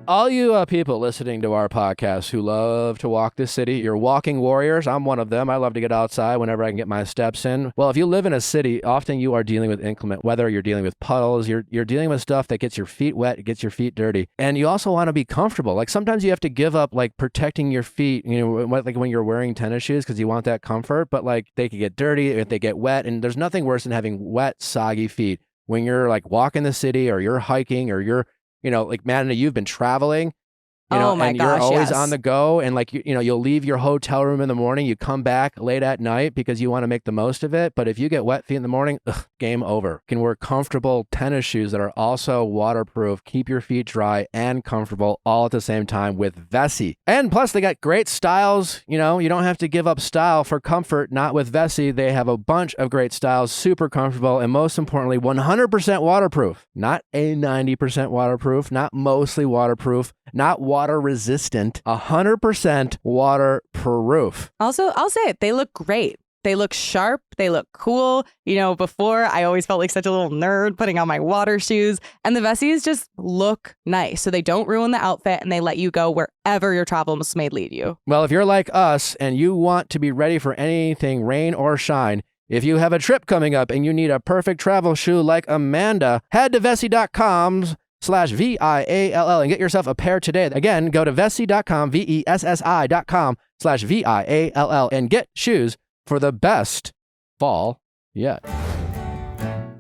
All you people listening to our podcast who love to walk the city, you're walking warriors. I'm one of them. I love to get outside whenever I can get my steps in. Well, if you live in a city, often you are dealing with inclement weather. You're dealing with puddles. You're dealing with stuff that gets your feet wet, it gets your feet dirty. And you also want to be comfortable. Like sometimes you have to give up like protecting your feet, like when you're wearing tennis shoes, because you want that comfort. But like they could get dirty if they get wet. And there's nothing worse than having wet, soggy feet when you're like walking the city, or you're hiking, or you're like Madonna, you've been traveling, Oh my and gosh, you're always yes. on the go. And like, you'll leave your hotel room in the morning, you come back late at night because you want to make the most of it. But if you get wet feet in the morning, game over. You can wear comfortable tennis shoes that are also waterproof, keep your feet dry and comfortable all at the same time with Vessi. And plus they got great styles. You don't have to give up style for comfort. Not with Vessi. They have a bunch of great styles, super comfortable, and most importantly, 100% waterproof. Not a 90% waterproof, not mostly waterproof, not water resistant, 100% waterproof. Also, I'll say it. They look great. They look sharp. They look cool. Before I always felt like such a little nerd putting on my water shoes, and the Vessies just look nice. So they don't ruin the outfit, and they let you go wherever your travels may lead you. Well, if you're like us and you want to be ready for anything, rain or shine, if you have a trip coming up and you need a perfect travel shoe like Amanda, head to Vessi.com/VIALL and get yourself a pair today. Again, go to Vessi.com, VESSI.com/VIALL and get shoes for the best fall yet.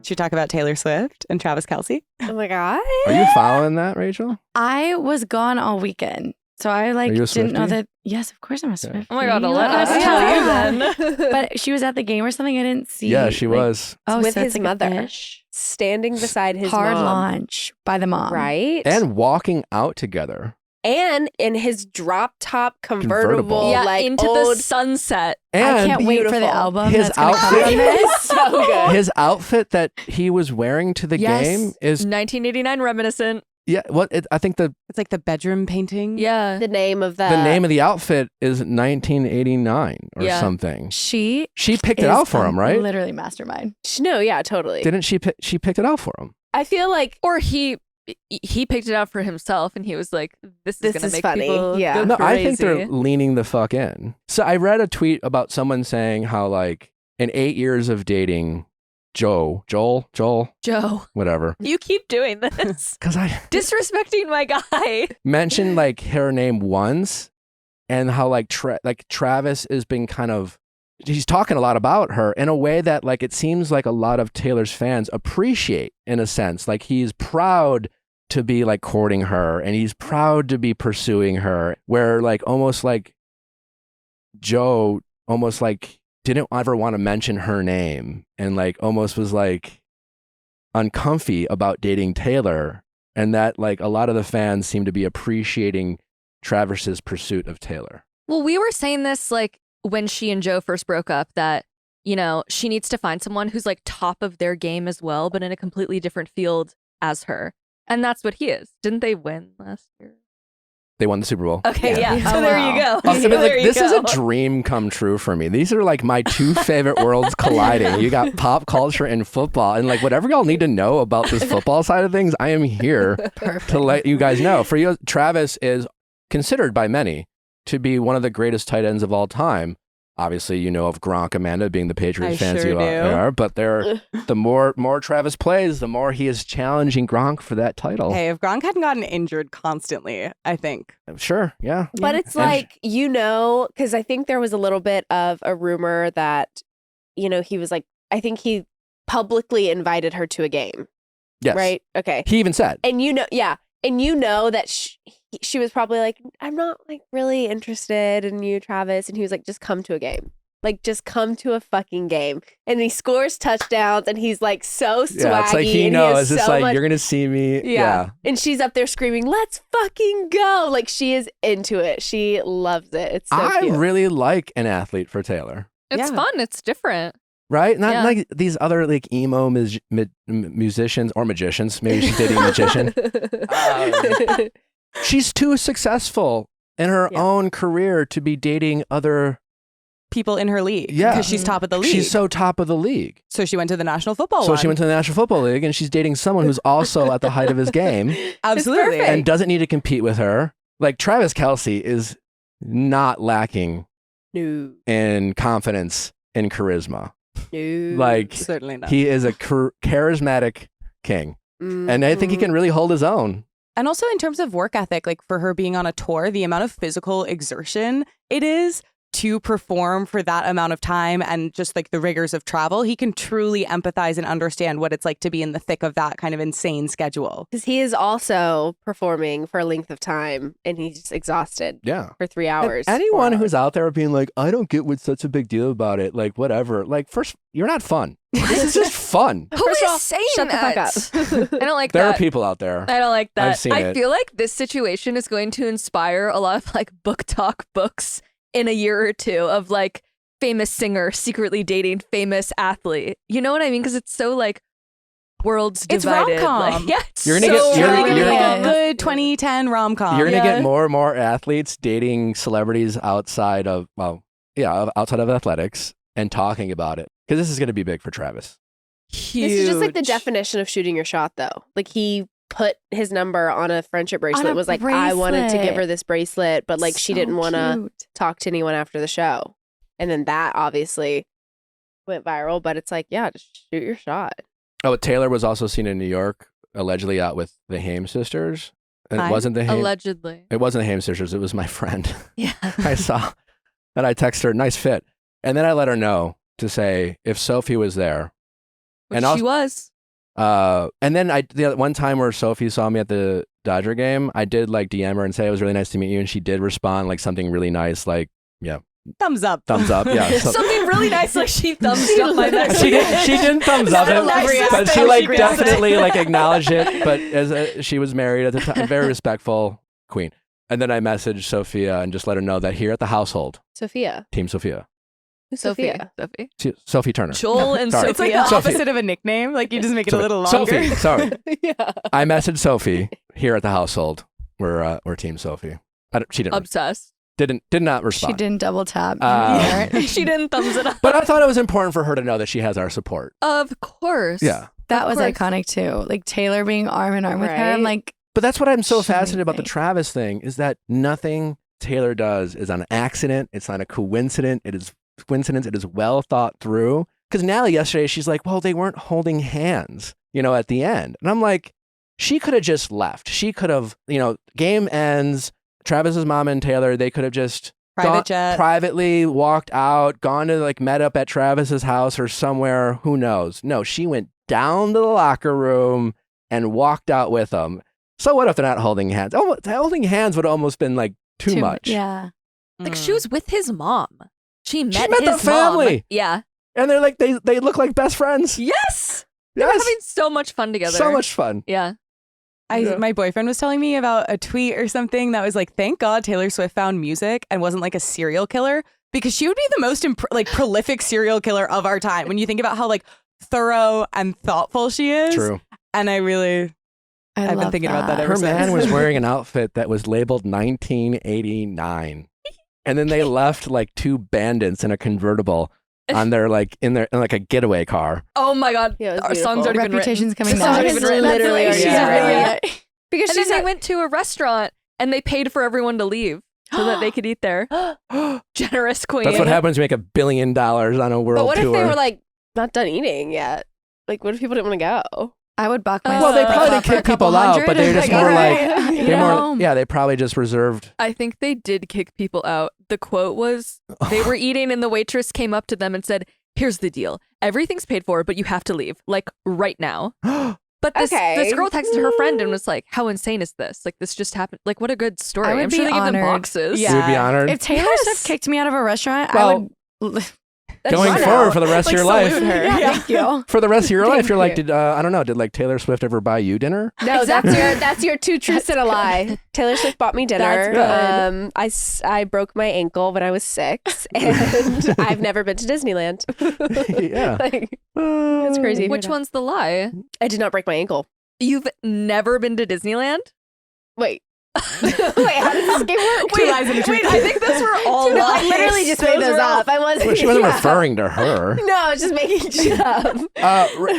Should we talk about Taylor Swift and Travis Kelce? Oh my God. Are you following that, Rachel? I was gone all weekend, so I like Are you a didn't know Swiftie? that. Yes, of course I'm a Swiftie. Oh my God, let us Yeah. tell you then. But she was at the game or something. I didn't see. Yeah, she like- was. Oh, with so it's his like a mother, fish? standing beside his Hard mom, launch by the mom. right? And walking out together. And in his drop top convertible, Yeah, like into old, the sunset. And I can't wait for the beautiful. album. His that's gonna come outfit- from this. so good. his outfit that he was wearing to the Yes. game is 1989 reminiscent. I think the It's like the bedroom painting. Yeah. The name of the name of the outfit is 1989 or Yeah. something. She She picked it is out for him, right? Literally mastermind. No, yeah, totally. Didn't she? She picked it out for him. I feel like Or he picked it out for himself and he was like, this is This going to is make funny. people Yeah. go No, crazy. I think they're leaning the fuck in. So I read a tweet about someone saying how like in 8 years of dating Joel, Joe, whatever. you keep doing this. Because I Disrespecting my guy. mentioned like her name once, and how like Travis has been kind of, he's talking a lot about her in a way that like it seems like a lot of Taylor's fans appreciate, in a sense. Like he's proud to be like courting her, and he's proud to be pursuing her, where like almost like Joe almost like didn't ever want to mention her name, and like almost was like uncomfy about dating Taylor and that like a lot of the fans seem to be appreciating Travis's pursuit of Taylor. Well, we were saying this like when she and Joe first broke up that, you know, she needs to find someone who's like top of their game as well, but in a completely different field as her. And that's what he is. Didn't they win last year? They won the Super Bowl. Okay, yeah. Yeah. So Oh, there wow. you go. I mean, So like, there you this is a go. dream come true for me. These are like my two favorite worlds colliding. You got pop culture and football. And like whatever y'all need to know about this football side of things, I am here to let you guys know. For you, Travis is considered by many to be one of the greatest tight ends of all time. Obviously, you know of Gronk, Amanda, being the Patriots I fans sure you do. are, but the more Travis plays, the more he is challenging Gronk for that title. Hey, if Gronk hadn't gotten injured constantly, I think. Sure, yeah. But it's And- like, you know, because I think there was a little bit of a rumor that, you know, he was like, I think he publicly invited her to a game, Yes. right? Okay. He even said. And you know, yeah. And you know that she was probably like, I'm not like really interested in you, Travis. And he was like, just come to a game. Like, just come to a fucking game. And he scores touchdowns and he's like so swaggy. Yeah, it's like he and knows. has It's just so like, much- you're going to see me. Yeah. And she's up there screaming, let's fucking go. Like, she is into it. She loves it. It's so I cute. really like an athlete for Taylor. It's Yeah. fun. It's different. Right? Not Yeah. like these other like emo musicians or magicians. Maybe she's dating a magician. She's too successful in her Yeah. own career to be dating other. People in her league. Yeah. Because she's top of the league. She's so top of the league. So she went to the National Football So one. she went to the National Football League and she's dating someone who's also at the height of his game Absolutely. perfect. and doesn't need to compete with her. Like Travis Kelce is not lacking No, in confidence and charisma. no. Like Certainly not. he is a charismatic king. And I think he can really hold his own. And also in terms of work ethic, like for her being on a tour, the amount of physical exertion it is to perform for that amount of time and just like the rigors of travel, he can truly empathize and understand what it's like to be in the thick of that kind of insane schedule. Because he is also performing for a length of time and he's just exhausted Yeah. for 3 hours. Anyone 4 who's out there being like, I don't get what's such a big deal about it, like whatever. Like, first, you're not fun. This is just fun. Who First of is all, saying shut the fuck that? up. I don't like There that. are people out there. I don't like that. I've seen I it. feel like this situation is going to inspire a lot of like book talk books in a year or two of like famous singer secretly dating famous athlete. You know what I mean? Because it's so like worlds It's divided. rom-com. Like, yeah, it's You're gonna so get- you're- Really gonna you're- make Yeah. a good 2010 rom-com. You're going to Yeah. get more and more athletes dating celebrities outside of, outside of athletics and talking about it. Because this is going to be big for Travis. Huge. This is just like the definition of shooting your shot, though. Like he put his number on a friendship bracelet. a It was like, I wanted to give bracelet. her this bracelet, but like she So didn't want to cute. talk to anyone after the show. And then that obviously went viral, but it's like, yeah, just shoot your shot. Oh, Taylor was also seen in New York, allegedly out with the Haim sisters. And it Hi. wasn't the Haim. allegedly. It wasn't the Haim sisters. It was my friend. Yeah. I saw. And I texted her, nice fit. And then I let her know to say if Sophie was there. Which And she also- was. And then the one time where Sophie saw me at the Dodger game, I did like DM her and say it was really nice to meet you, and she did respond like something really nice, like thumbs up. thumbs up. Yeah, Something really nice, like she thumbs up my message. she didn't thumbs up Not it, a nicest but she thing like she could say. definitely like acknowledged it. But as she was married at the time, very respectful queen. And then I messaged Sophia and just let her know that here at the household, Sophia. Team Sophia, Who's Sophia. Sophia? Sophie. Sophie Turner. Joel and Sorry. It's like Sophia. the Sophie. opposite of a nickname. Like you just make it a Sophie. little longer. Sophie, sorry. Yeah. I messaged Sophie here at the household. We're Team Sophie. She didn't Obsessed. did not respond. She didn't double tap. She didn't thumbs it up. But I thought it was important for her to know that she has our support. Of course. Yeah. That Of was course. iconic too. Like Taylor being arm in arm with her. I'm Right. like, But that's what I'm so She made fascinated about the it. Travis thing is that nothing Taylor does is an accident. It's not a coincidence. It is well thought through. Because Natalie yesterday, she's like, well, they weren't holding hands, at the end. And I'm like, she could have just left. She could have, game ends. Travis's mom and Taylor, they could have just Private jet. privately walked out, gone to met up at Travis's house or somewhere. Who knows? No, she went down to the locker room and walked out with them. So what if they're not holding hands? Holding hands would have almost been like too much. Yeah. Like she was with his mom. She met met the his family. mom. Yeah. And they're like, they look like best friends. Yes. They were Yes. having so much fun together. So much fun. Yeah. My boyfriend was telling me about a tweet or something that was like, thank God Taylor Swift found music and wasn't like a serial killer, because she would be the most prolific serial killer of our time when you think about how like thorough and thoughtful she is. True. And I've been thinking about that ever Her since. man was wearing an outfit that was labeled 1989. And then they left like 2 bandits in a convertible on their in a getaway car. Oh my God. Yeah, it was Our beautiful. songs already been written. Reputation's coming Songs down. already been written. Literally already Yeah. because And she's then they went to a restaurant and they paid for everyone to leave so that they could eat there. Generous queen. That's what happens when you make $1 billion on a world But what tour. if they were like not done eating yet? Like, what if people didn't want to go? I would buck myself. Well, they probably up did for a kick couple people out, hundred but they're and just like, more all like right, they're you more. know? Yeah, they probably just reserved. I think they did kick people out. The quote was, they were eating and the waitress came up to them and said, here's the deal. Everything's paid for, but you have to leave, like right now. But this girl texted her friend and was like, how insane is this? Like, this just happened. Like, what a good story. I would I'm be sure they give them honored. boxes. Yeah. You would be honored. If Taylor Yes. Swift kicked me out of a restaurant, Well, I would That's Going fun. forward for the rest of your life. salute her. Yeah, thank you. For the rest of your life, Thank you're like, you. I don't know, did like Taylor Swift ever buy you dinner? No, Exactly. that's your 2 truths and a lie. Taylor Swift bought me dinner. That's good. I broke my ankle when I was 6, and I've never been to Disneyland. Yeah. Like, that's crazy. Which one's the lie? I did not break my ankle. You've never been to Disneyland? Wait. Wait, how does this game work? Two lies and a truth. I think those were all No, I lies. literally just made those up. I wasn't. Well, she wasn't yeah. referring to her. No, I was just making shit up.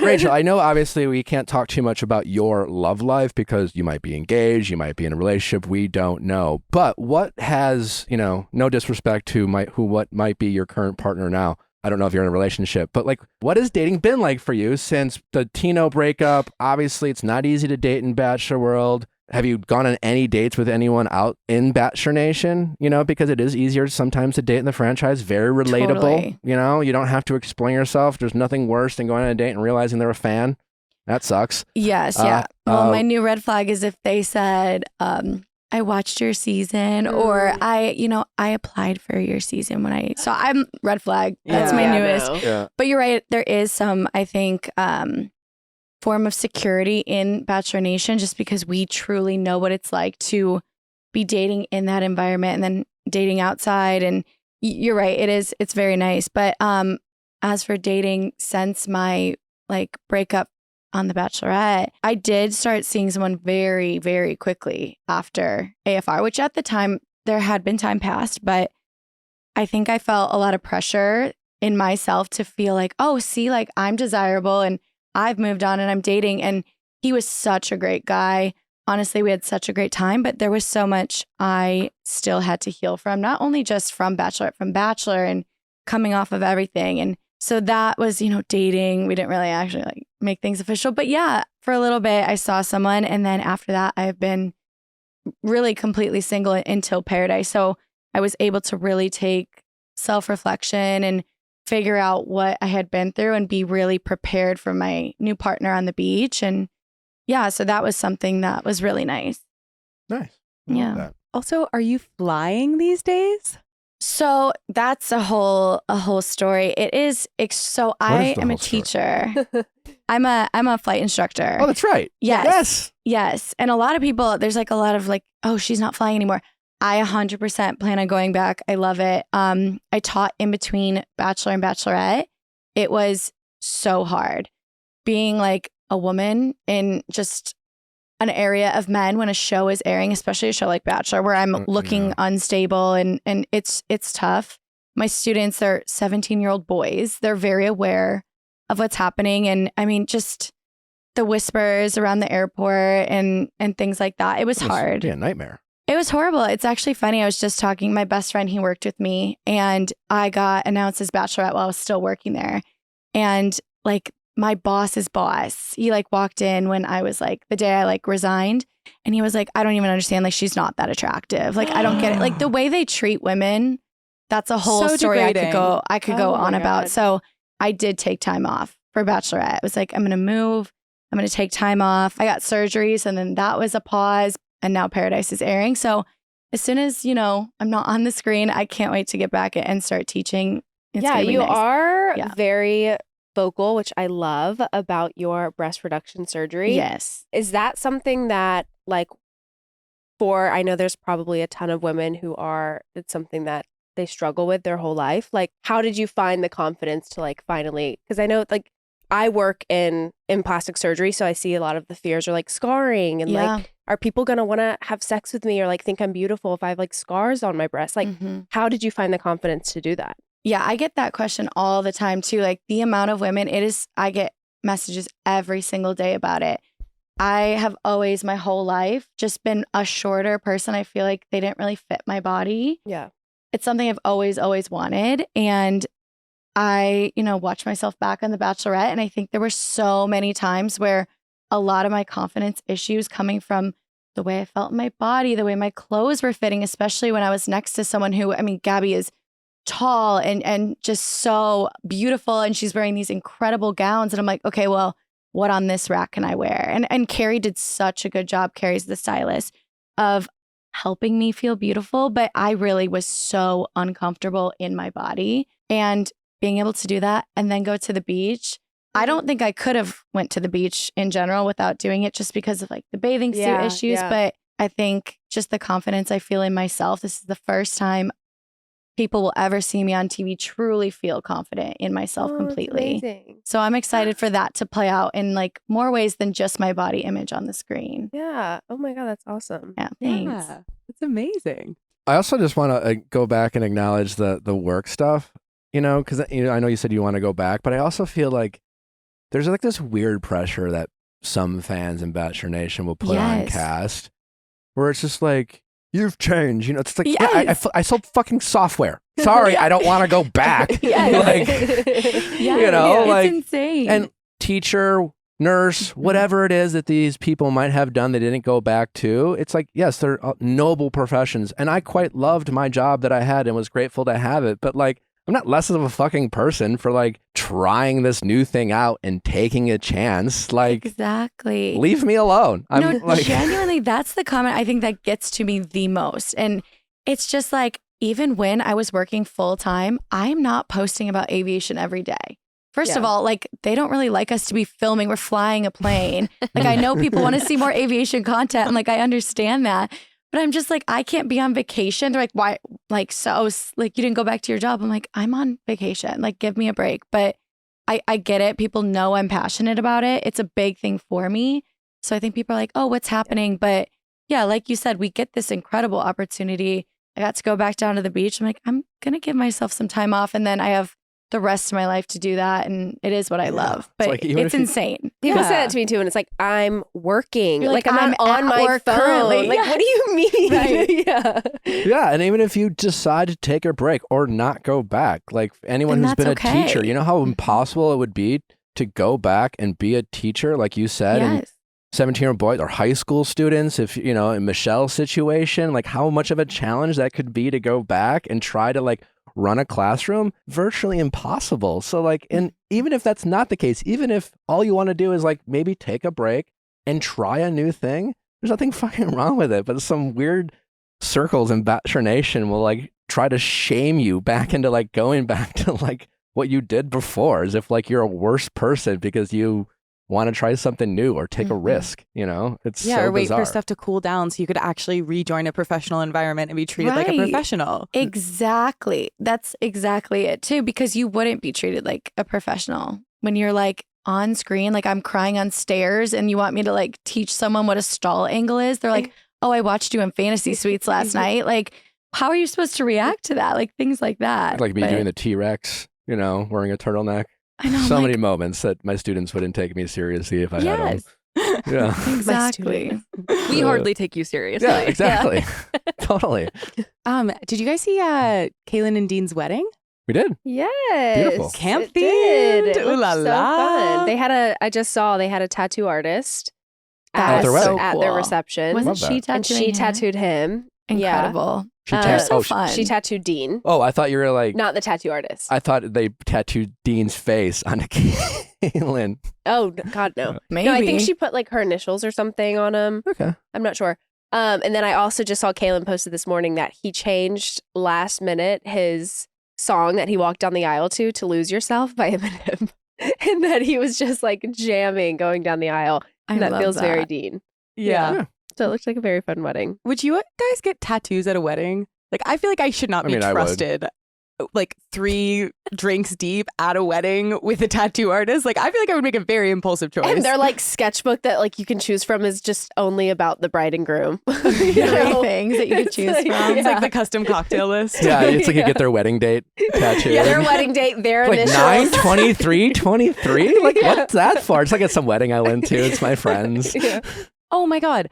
Rachel, I know obviously we can't talk too much about your love life because you might be engaged, you might be in a relationship, we don't know. But what has, no disrespect to what might be your current partner now. I don't know if you're in a relationship, but like, what has dating been like for you since the Tino breakup? Obviously, it's not easy to date in Bachelor world. Have you gone on any dates with anyone out in Bachelor Nation? Because it is easier sometimes to date in the franchise. Very relatable. Totally. You don't have to explain yourself. There's nothing worse than going on a date and realizing they're a fan. That sucks. Yes, yeah. Well, my new red flag is if they said, I watched your season or I applied for your season so I'm red flag. That's my newest. No. Yeah. But you're right. There is some, I think, form of security in Bachelor Nation just because we truly know what it's like to be dating in that environment and then dating outside. And you're right. It's very nice. But as for dating since my breakup on The Bachelorette, I did start seeing someone very, very quickly after AFR, which at the time there had been time past, but I think I felt a lot of pressure in myself to feel like, oh, see, like I'm desirable and I've moved on and I'm dating. And he was such a great guy. Honestly, we had such a great time, but there was so much I still had to heal from, not only just from Bachelorette, from Bachelor and coming off of everything. And so that was, dating. We didn't really actually make things official. But yeah, for a little bit, I saw someone. And then after that, I've been really completely single until Paradise. So I was able to really take self-reflection and figure out what I had been through and be really prepared for my new partner on the beach. And yeah, so that was something that was really nice. Nice. I love Yeah. that. Also, are you flying these days? So that's a whole story. It is. So I the am a whole story? teacher. I'm a flight instructor. Oh, that's right. Yes. Yes. Yes. And a lot of people, there's a lot of oh, she's not flying anymore. I 100% plan on going back. I love it. I taught in between Bachelor and Bachelorette. It was so hard being a woman in just an area of men when a show is airing, especially a show like Bachelor, where I'm looking unstable and it's tough. My students are 17-year-old boys. They're very aware of what's happening. And I mean, just the whispers around the airport and things like that. It was hard. Yeah, nightmare. It was horrible. It's actually funny. I was just talking, my best friend, he worked with me and I got announced as Bachelorette while I was still working there. And my boss's boss, he walked in when I was the day I resigned and he was I don't even understand. She's not that attractive. I don't get it. The way they treat women, that's a whole So story degrading. I could go Oh on my about. God. So I did take time off for Bachelorette. It was I'm going to move. I'm going to take time off. I got surgeries and then that was a pause. And now Paradise is airing. So as soon as, I'm not on the screen, I can't wait to get back and start teaching. It's yeah, gonna be you nice. are Yeah. very vocal, which I love, about your breast reduction surgery. Yes. Is that something that, like, I know there's probably a ton of women who it's something that they struggle with their whole life. Like, how did you find the confidence to, like, finally, because I know, like, I work in plastic surgery, so I see a lot of the fears are like scarring and like, are people going to want to have sex with me or like think I'm beautiful if I have like scars on my breast? Like, how did you find the confidence to do that? Yeah, I get that question all the time too. Like the amount of women I get messages every single day about it. I have always, my whole life, just been a shorter person. I feel like they didn't really fit my body. Yeah. It's something I've always wanted. And I, watched myself back on The Bachelorette. And I think there were so many times where a lot of my confidence issues coming from the way I felt in my body, the way my clothes were fitting, especially when I was next to someone who, Gabby is tall and just so beautiful. And she's wearing these incredible gowns. And I'm like, okay, well, what on this rack can I wear? And Carrie did such a good job, Carrie's the stylist, of helping me feel beautiful. But I really was so uncomfortable in my body. And being able to do that and then go to the beach, I don't think I could have went to the beach in general without doing it just because of like the bathing suit issues. But I think just the confidence I feel in myself, this is the first time people will ever see me on TV truly feel confident in myself completely. So I'm excited for that to play out in like more ways than just my body image on the screen. Yeah. Oh my God, that's awesome. Yeah, thanks. Yeah, it's amazing. I also just want to go back and acknowledge the work stuff, because I know you said you want to go back, but I also feel like there's like this weird pressure that some fans in Bachelor Nation will put on cast, where it's just like, you've changed. It's like, I sold fucking software. Sorry, I don't want to go back. It's insane. And teacher, nurse, whatever it is that these people might have done they didn't go back to, it's like, yes, they're noble professions. And I quite loved my job that I had and was grateful to have it. But like, I'm not less of a fucking person for like trying this new thing out and taking a chance. Like, exactly. Leave me alone. I'm like, genuinely, that's the comment I think that gets to me the most. And it's just like, even when I was working full time, I'm not posting about aviation every day. First of all, like, they don't really like us to be filming. We're flying a plane. Like, I know people want to see more aviation content. And like, I understand that. But I'm just like, I can't be on vacation. They're like, why? Like, so, like, you didn't go back to your job. I'm like, I'm on vacation. Like, give me a break. But I get it. People know I'm passionate about it. It's a big thing for me. So I think people are like, oh, what's happening? But yeah, like you said, we get this incredible opportunity. I got to go back down to the beach. I'm like, I'm going to give myself some time off. And then I have the rest of my life to do that. And it is what I love. But like, it's insane. People say that to me too. And it's like, I'm working. You're like I'm not on my work phone. currently. Like, what do you mean? Right. Yeah. And even if you decide to take a break or not go back, like anyone Then who's been that's a okay. teacher, you know how impossible it would be to go back and be a teacher, like you said, and 17-year-old boys or high school students, if, in Michelle's situation, like how much of a challenge that could be to go back and try to like run a classroom, virtually impossible. So like, and even if that's not the case, even if all you want to do is like maybe take a break and try a new thing, there's nothing fucking wrong with it. But some weird circles in Bachelor Nation will like try to shame you back into like going back to like what you did before, as if like you're a worse person because you want to try something new or take a risk, It's so or wait bizarre. for stuff to cool down so you could actually rejoin a professional environment and be treated like a professional. Exactly. That's exactly it too, because you wouldn't be treated like a professional when you're like on screen, like I'm crying on stairs and you want me to like teach someone what a stall angle is. They're like, oh, I watched you in Fantasy Suites last night. Like, how are you supposed to react to that? Like things like that. Like me doing the T-Rex, wearing a turtleneck. I know, so many moments that my students wouldn't take me seriously if I had them. Yeah, exactly. We hardly take you seriously. Yeah, exactly. Totally. Did you guys see Kaylin and Dean's wedding? We did. Yes. Beautiful. Camp it did. It themed. Ooh la looked so la. fun. They had I just saw they had a tattoo artist That their was so wedding. at cool. their reception. Wasn't Love she that. tattooing And she him? tattooed him. Incredible. She They're tat- so oh, fun. She tattooed Dean, Oh, I thought you were like. not the tattoo artist. I thought they tattooed Dean's face onto Kaylin. Oh God, no. Maybe. No, I think she put like her initials or something on him. Okay. I'm not sure. And then I also just saw Kaylin posted this morning that he changed last minute his song that he walked down the aisle to "Lose Yourself" by Eminem. and that he was just like jamming going down the aisle. I And that love feels very that. Dean. Yeah. So it looks like a very fun wedding. Would you guys get tattoos at a wedding? Like, I feel like I should not I be mean, I would. trusted. Like 3 drinks deep at a wedding with a tattoo artist. Like, I feel like I would make a very impulsive choice. And their like sketchbook that like you can choose from is just only about the bride and groom. You 3 know? things that you could It's choose like- from. It's like the custom cocktail list. Yeah, it's like you get their wedding date tattooed. Yeah, their wedding date, their like initials. 9/23/23. Like Yeah. what's that for? It's like at some wedding I went to. It's my friends. Yeah. Oh my God.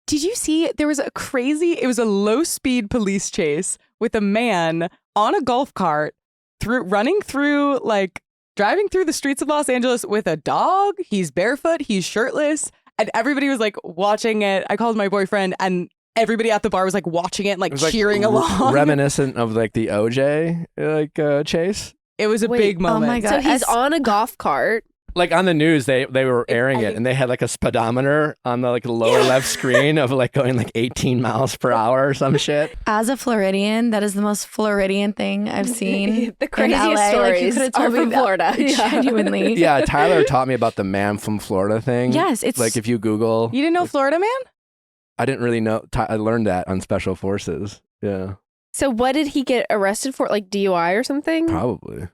Did you see there was it was a low speed police chase with a man on a golf cart driving through the streets of Los Angeles with a dog. He's barefoot, he's shirtless, and everybody was like watching it. I called my boyfriend and everybody at the bar was like watching it, like It was, like, cheering along. Reminiscent of like the OJ chase. It was a Wait, big oh moment. my God. So he's As- on a golf cart. Like on the news, they were airing it, and they had like a speedometer on the like lower left screen of like going like 18 miles per hour or some shit. As a Floridian, that is the most Floridian thing I've seen. The in craziest LA. Like, you stories could have are told me from that. Florida. Yeah. Genuinely. Yeah, Tyler taught me about the man from Florida thing. Yes, it's Like if you Google, You didn't know Florida Man? I didn't really know. I learned that on Special Forces. Yeah, So what did he get arrested for? Like DUI or something? probably.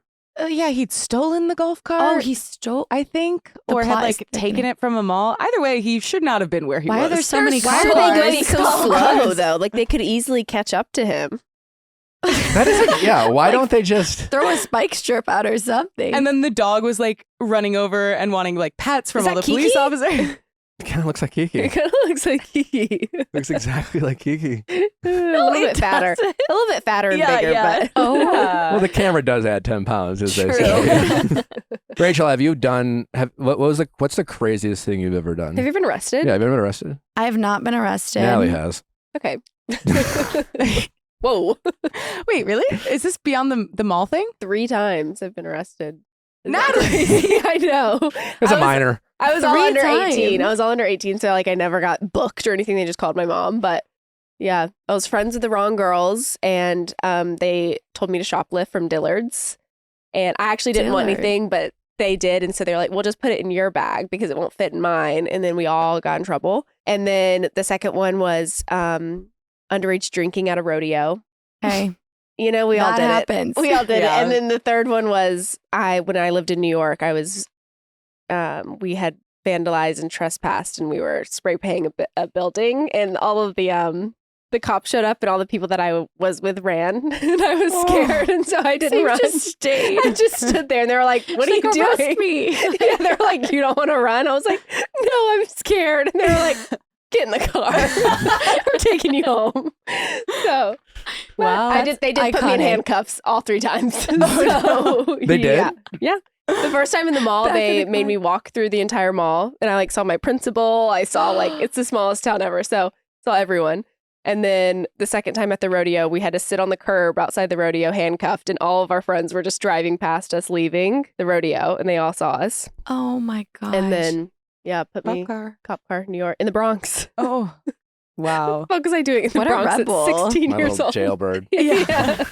Yeah, he'd stolen the golf cart. Oh, he stole. I think, The or had plot is like taken thickening. it from a mall. Either way, he should not have been where he Why was. are there so many Why cars? are they going so Cars. slow though? Like they could easily catch up to him. That is like, yeah. Why don't they just? Throw a spike strip out or something. And then the dog was like running over and wanting like pets from Is all that the police Kiki? officers. It kind of looks like It Kiki. kind of looks like Kiki. Looks exactly like Kiki. A little it bit fatter. doesn't. A little bit fatter and Yeah, bigger, yeah. but Oh. Well, the camera does add 10 pounds, as they True. say. Rachel, have you done? What's the craziest thing you've ever done? Have you been arrested? Yeah, have you ever been arrested? I have not been arrested. Natalie has. Okay. Whoa. Wait, really? Is this beyond the mall thing? 3 times I've been arrested. Natalie! I know. As a I was- minor. I was all 3 under 18. times. I was all under 18, so like I never got booked or anything. They just called my mom. But yeah, I was friends with the wrong girls, and they told me to shoplift from Dillard's, and I actually didn't want Dillard. anything, but they did, and so they're like, "We'll just put it in your bag because it won't fit in mine." And then we all got in trouble. And then the second one was underage drinking at a rodeo. Hey, You know, we all that did happens. it. We all did Yeah. it. And then the third one was when I lived in New York, I was we had vandalized and trespassed, and we were spray painting a building, and all of the cops showed up, and all the people that I was with ran, and I was Oh. scared, and so I So didn't you run. just stayed. I just stood there, and they were like, "What are you Like, arrest doing?" me. Yeah, they were like, "You don't want to run?" I was like, "No, I'm scared," and they were like, "Get in the car. We're taking you home." So Wow. they did put me in iconic. handcuffs all 3 times. So, They did? Yeah. Yeah. The first time in the mall, Back in they the made car. me walk through the entire mall, and I like saw my principal. I saw like it's the smallest town ever, so saw everyone. And then the second time at the rodeo, we had to sit on the curb outside the rodeo, handcuffed, and all of our friends were just driving past us, leaving the rodeo, and they all saw us. Oh my gosh. And then put me cop car, New York, in the Bronx. Oh, wow. What was I doing in the What a Bronx rebel. at 16 My years little old? jailbird. Yeah.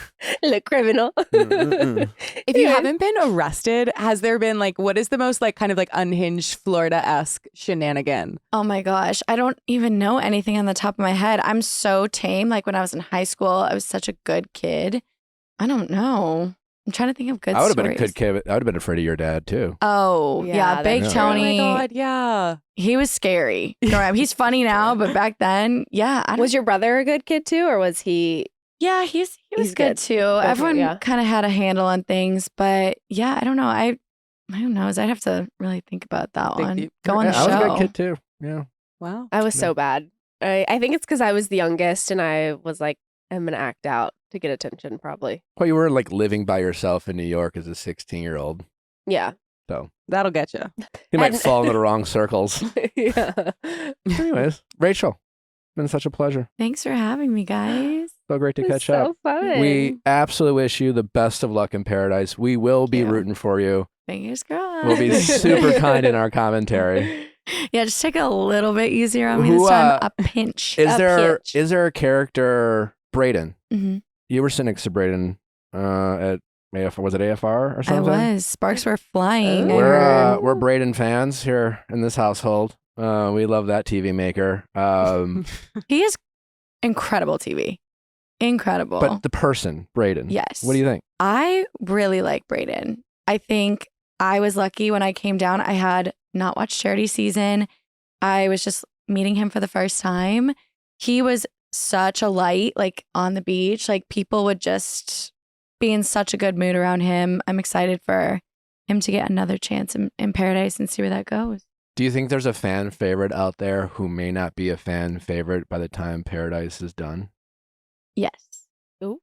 Look, criminal. Mm-mm-mm. If you Yeah. haven't been arrested, has there been like, what is the most like kind of like unhinged Florida-esque shenanigan? Oh my gosh. I don't even know anything on the top of my head. I'm so tame. Like when I was in high school, I was such a good kid. I don't know. I'm trying to think of good I would have stories. been a good kid. I would have been afraid of your dad too. Oh, Yeah, yeah. that's Big true. Tony. Oh my God, yeah. He was scary. growing up. He's funny now, but back then, yeah. I don't, Was your brother a good kid too, or was he? yeah, he was He's good good. too. for it, Everyone yeah. kind of had a handle on things, but yeah, I don't know. I don't know. I'd have to really think about that Dig one. deep. Go on the Yeah, I show. was a good kid too. Yeah. Wow. I was so bad. I think it's because I was the youngest, and I was like, I'm gonna act out to get attention, probably. Well, you were like living by yourself in New York as a 16-year-old. Yeah. That'll get you. You might And- fall into the wrong circles. Yeah. Anyways, Rachel, it's been such a pleasure. Thanks for having me, guys. So great to It's catch so up. fun. We absolutely wish you the best of luck in paradise. We will be Yeah. rooting for you. Fingers crossed. We'll be super kind in our commentary. Yeah, just take it a little bit easier on me Who, this time. A pinch. Is there pinch. a character, Brayden? hmm You were sitting next to Brayden at AFR, was it AFR or I something? was. Sparks were flying. I We're heard. we're Braden fans here in this household. We love that TV maker. He is incredible TV. Incredible. But the person, Braden. Yes. What do you think? I really like Braden. I think I was lucky when I came down. I had not watched Charity Season. I was just meeting him for the first time. He was such a light, like on the beach. Like people would just be in such a good mood around him. I'm excited for him to get another chance in Paradise and see where that goes. Do you think there's a fan favorite out there who may not be a fan favorite by the time Paradise is done? Yes. Ooh.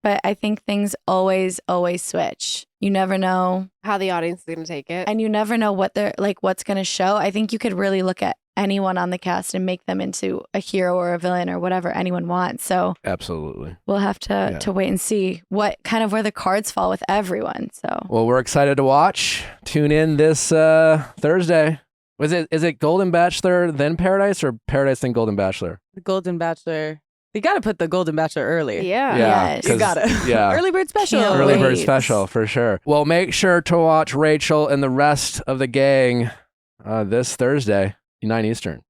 But I think things always switch. You never know. How the audience is going to take it. And you never know what they're like, what's going to show. I think you could really look at anyone on the cast and make them into a hero or a villain or whatever anyone wants. So Absolutely. we'll have to wait and see what kind of where the cards fall with everyone. So Well, we're excited to watch. Tune in this Thursday. Is it Golden Bachelor then Paradise or Paradise then Golden Bachelor? The Golden Bachelor. You got to put the Golden Bachelor early. Yeah. Yes. You 'cause- got to. Yeah. Early bird special. Can't Early bird wait. special for sure. Well, make sure to watch Rachel and the rest of the gang this Thursday, 9 Eastern.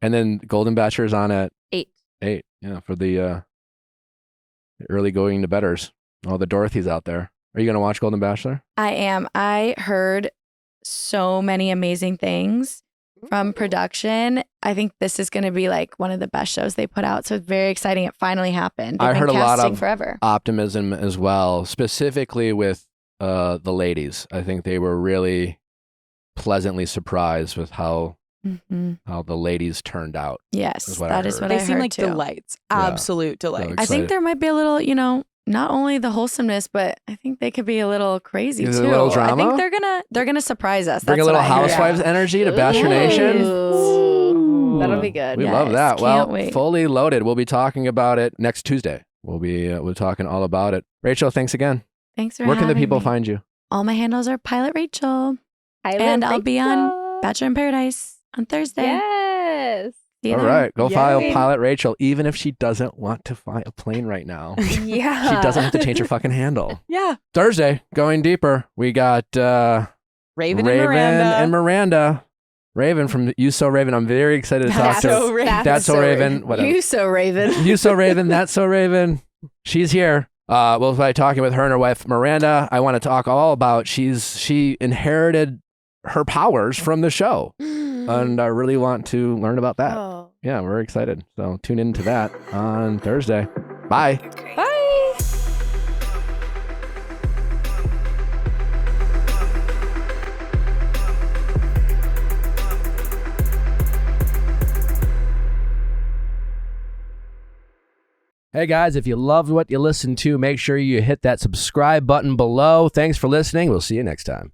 And then Golden Bachelor's on at 8. 8. Yeah, for the early going to betters. All the Dorothys out there. Are you going to watch Golden Bachelor? I am. I heard so many amazing things from production. I think this is going to be like one of the best shows they put out. So it's very exciting. It finally happened. They've I been heard a lot casting of forever. optimism as well, specifically with the ladies. I think they were really pleasantly surprised with how the ladies turned out. Yes, is what I that is heard. what They I seem heard like too. delights. Yeah. Absolute delights. So I think excited. there might be a little, not only the wholesomeness, but I think they could be a little crazy Is too. it a little I drama? think they're gonna surprise us. Bring That's a little what I heard. Housewives energy to Bachelor Nation. Ooh. That'll be good. We Yes, love that. Well, can't wait. fully loaded. We'll be talking about it next Tuesday. We're talking all about it. Rachel, thanks again. Thanks for Where can the having people me. find you? All my handles are Pilot Rachel, and I'll be on Bachelor in Paradise on Thursday. Yes. See you All there. right, go file Yay. Pilot Rachel, even if she doesn't want to fly a plane right now. Yeah. She doesn't have to change her fucking handle. Yeah. Thursday, going deeper. We got Raven and Miranda. Raven from You So Raven. I'm very excited to talk to her. That's So Raven. Whatever. You so Raven. You So Raven. That's So Raven. She's here. We'll be talking with her and her wife Miranda. I want to talk all about she inherited her powers from the show, and I really want to learn about that. Oh. Yeah, we're excited. So tune into that on Thursday. Bye. Bye. Hey guys, if you loved what you listened to, make sure you hit that subscribe button below. Thanks for listening. We'll see you next time.